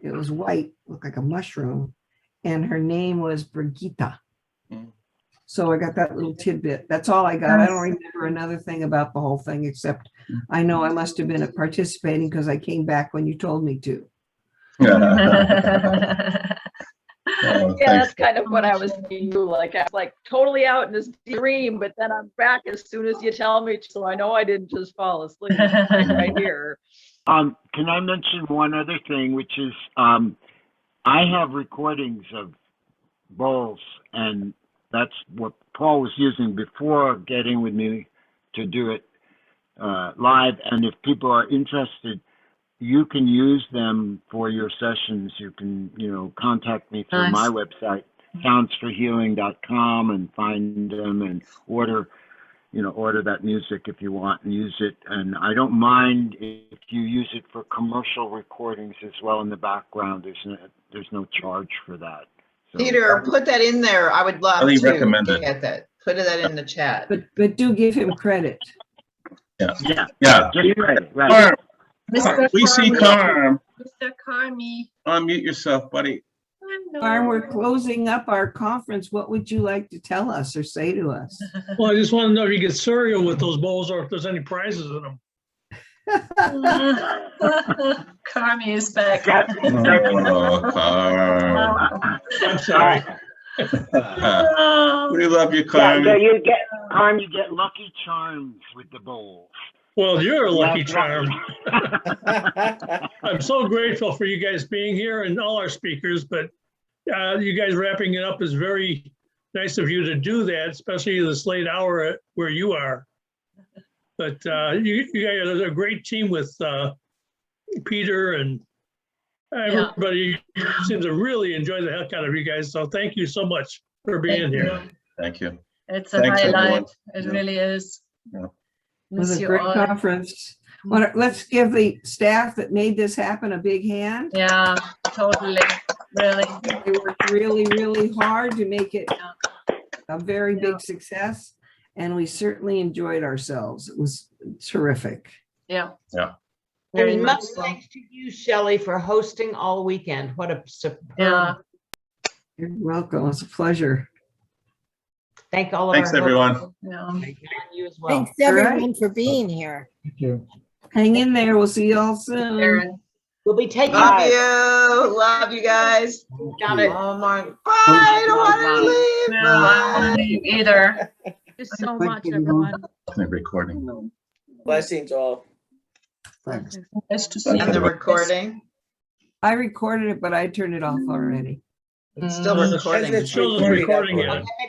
Speaker 1: It was white, looked like a mushroom. And her name was Brigitta. So I got that little tidbit. That's all I got. I don't remember another thing about the whole thing, except I know I must have been participating because I came back when you told me to.
Speaker 12: Yeah, that's kind of what I was thinking. Like, I was like totally out in this dream, but then I'm back as soon as you tell me, so I know I didn't just fall asleep right here.
Speaker 4: Can I mention one other thing, which is I have recordings of bowls, and that's what Paul was using before getting with me to do it live. And if people are interested, you can use them for your sessions. You can, contact me through my website, soundsforhealing.com, and find them and order that music if you want and use it. And I don't mind if you use it for commercial recordings as well in the background. There's no charge for that. So,
Speaker 10: Peter, put that in there. I would love to get that. Put that in the chat.
Speaker 1: But do give him credit.
Speaker 2: Yeah.
Speaker 4: Just credit, right.
Speaker 2: We see Carm.
Speaker 3: Mr. Carmy.
Speaker 2: Unmute yourself, buddy.
Speaker 1: Carm, we're closing up our conference. What would you like to tell us or say to us?
Speaker 13: Well, I just want to know if you get cereal with those bowls, or if there's any prizes in them.
Speaker 3: Carmy is back.
Speaker 2: Oh, Carm.
Speaker 13: I'm sorry.
Speaker 2: We love you, Carm.
Speaker 4: Yeah, you get Lucky Charms with the bowls.
Speaker 13: Well, you're a lucky charm. I'm so grateful for you guys being here and all our speakers, but you guys wrapping it up is very nice of you to do that, especially this late hour where you are. But you guys are a great team with Peter, and everybody seems to really enjoy the heck out of you guys. So thank you so much for being here.
Speaker 2: Thank you.
Speaker 3: It's a
Speaker 2: Thanks,
Speaker 3: highlight.
Speaker 2: everyone.
Speaker 3: It
Speaker 2: Yeah.
Speaker 3: really is.
Speaker 2: Yeah.
Speaker 1: It was
Speaker 3: Miss
Speaker 1: a
Speaker 3: you
Speaker 1: great
Speaker 3: all.
Speaker 1: conference. Let's give the staff that made this happen a big hand.
Speaker 3: Yeah, totally. Really.
Speaker 1: They worked really, really hard to make it a very big success. And we certainly enjoyed ourselves. It was terrific.
Speaker 3: Yeah.
Speaker 2: Yeah.
Speaker 3: Very
Speaker 10: And
Speaker 3: much
Speaker 10: much
Speaker 3: so.
Speaker 10: thanks to you, Shelley, for hosting all weekend. What a superb.
Speaker 3: Yeah.
Speaker 1: You're welcome. It's a pleasure.
Speaker 10: Thank all of
Speaker 2: Thanks,
Speaker 10: our
Speaker 2: everyone.
Speaker 10: hosts.
Speaker 3: Yeah.
Speaker 10: And you as well.
Speaker 14: Thanks everyone for being here.
Speaker 7: Thank you.
Speaker 1: Hang in there. We'll see you all soon.
Speaker 3: Aaron.
Speaker 10: We'll be taking.
Speaker 6: Love you. Love you guys.
Speaker 10: Got it.
Speaker 6: Oh my, bye. I don't want to leave.
Speaker 3: No, I don't want to leave either.
Speaker 12: Thank you so much, everyone.
Speaker 2: The recording.
Speaker 6: Blessings all.
Speaker 8: Thanks.
Speaker 3: Nice to see
Speaker 6: And
Speaker 3: you.
Speaker 6: the recording.
Speaker 1: I recorded it, but I turned it off already.
Speaker 10: It's still
Speaker 6: Mm.
Speaker 10: recording.
Speaker 6: As it's
Speaker 13: Shows us
Speaker 6: recording,
Speaker 13: recording
Speaker 6: I'll
Speaker 13: it.
Speaker 6: put it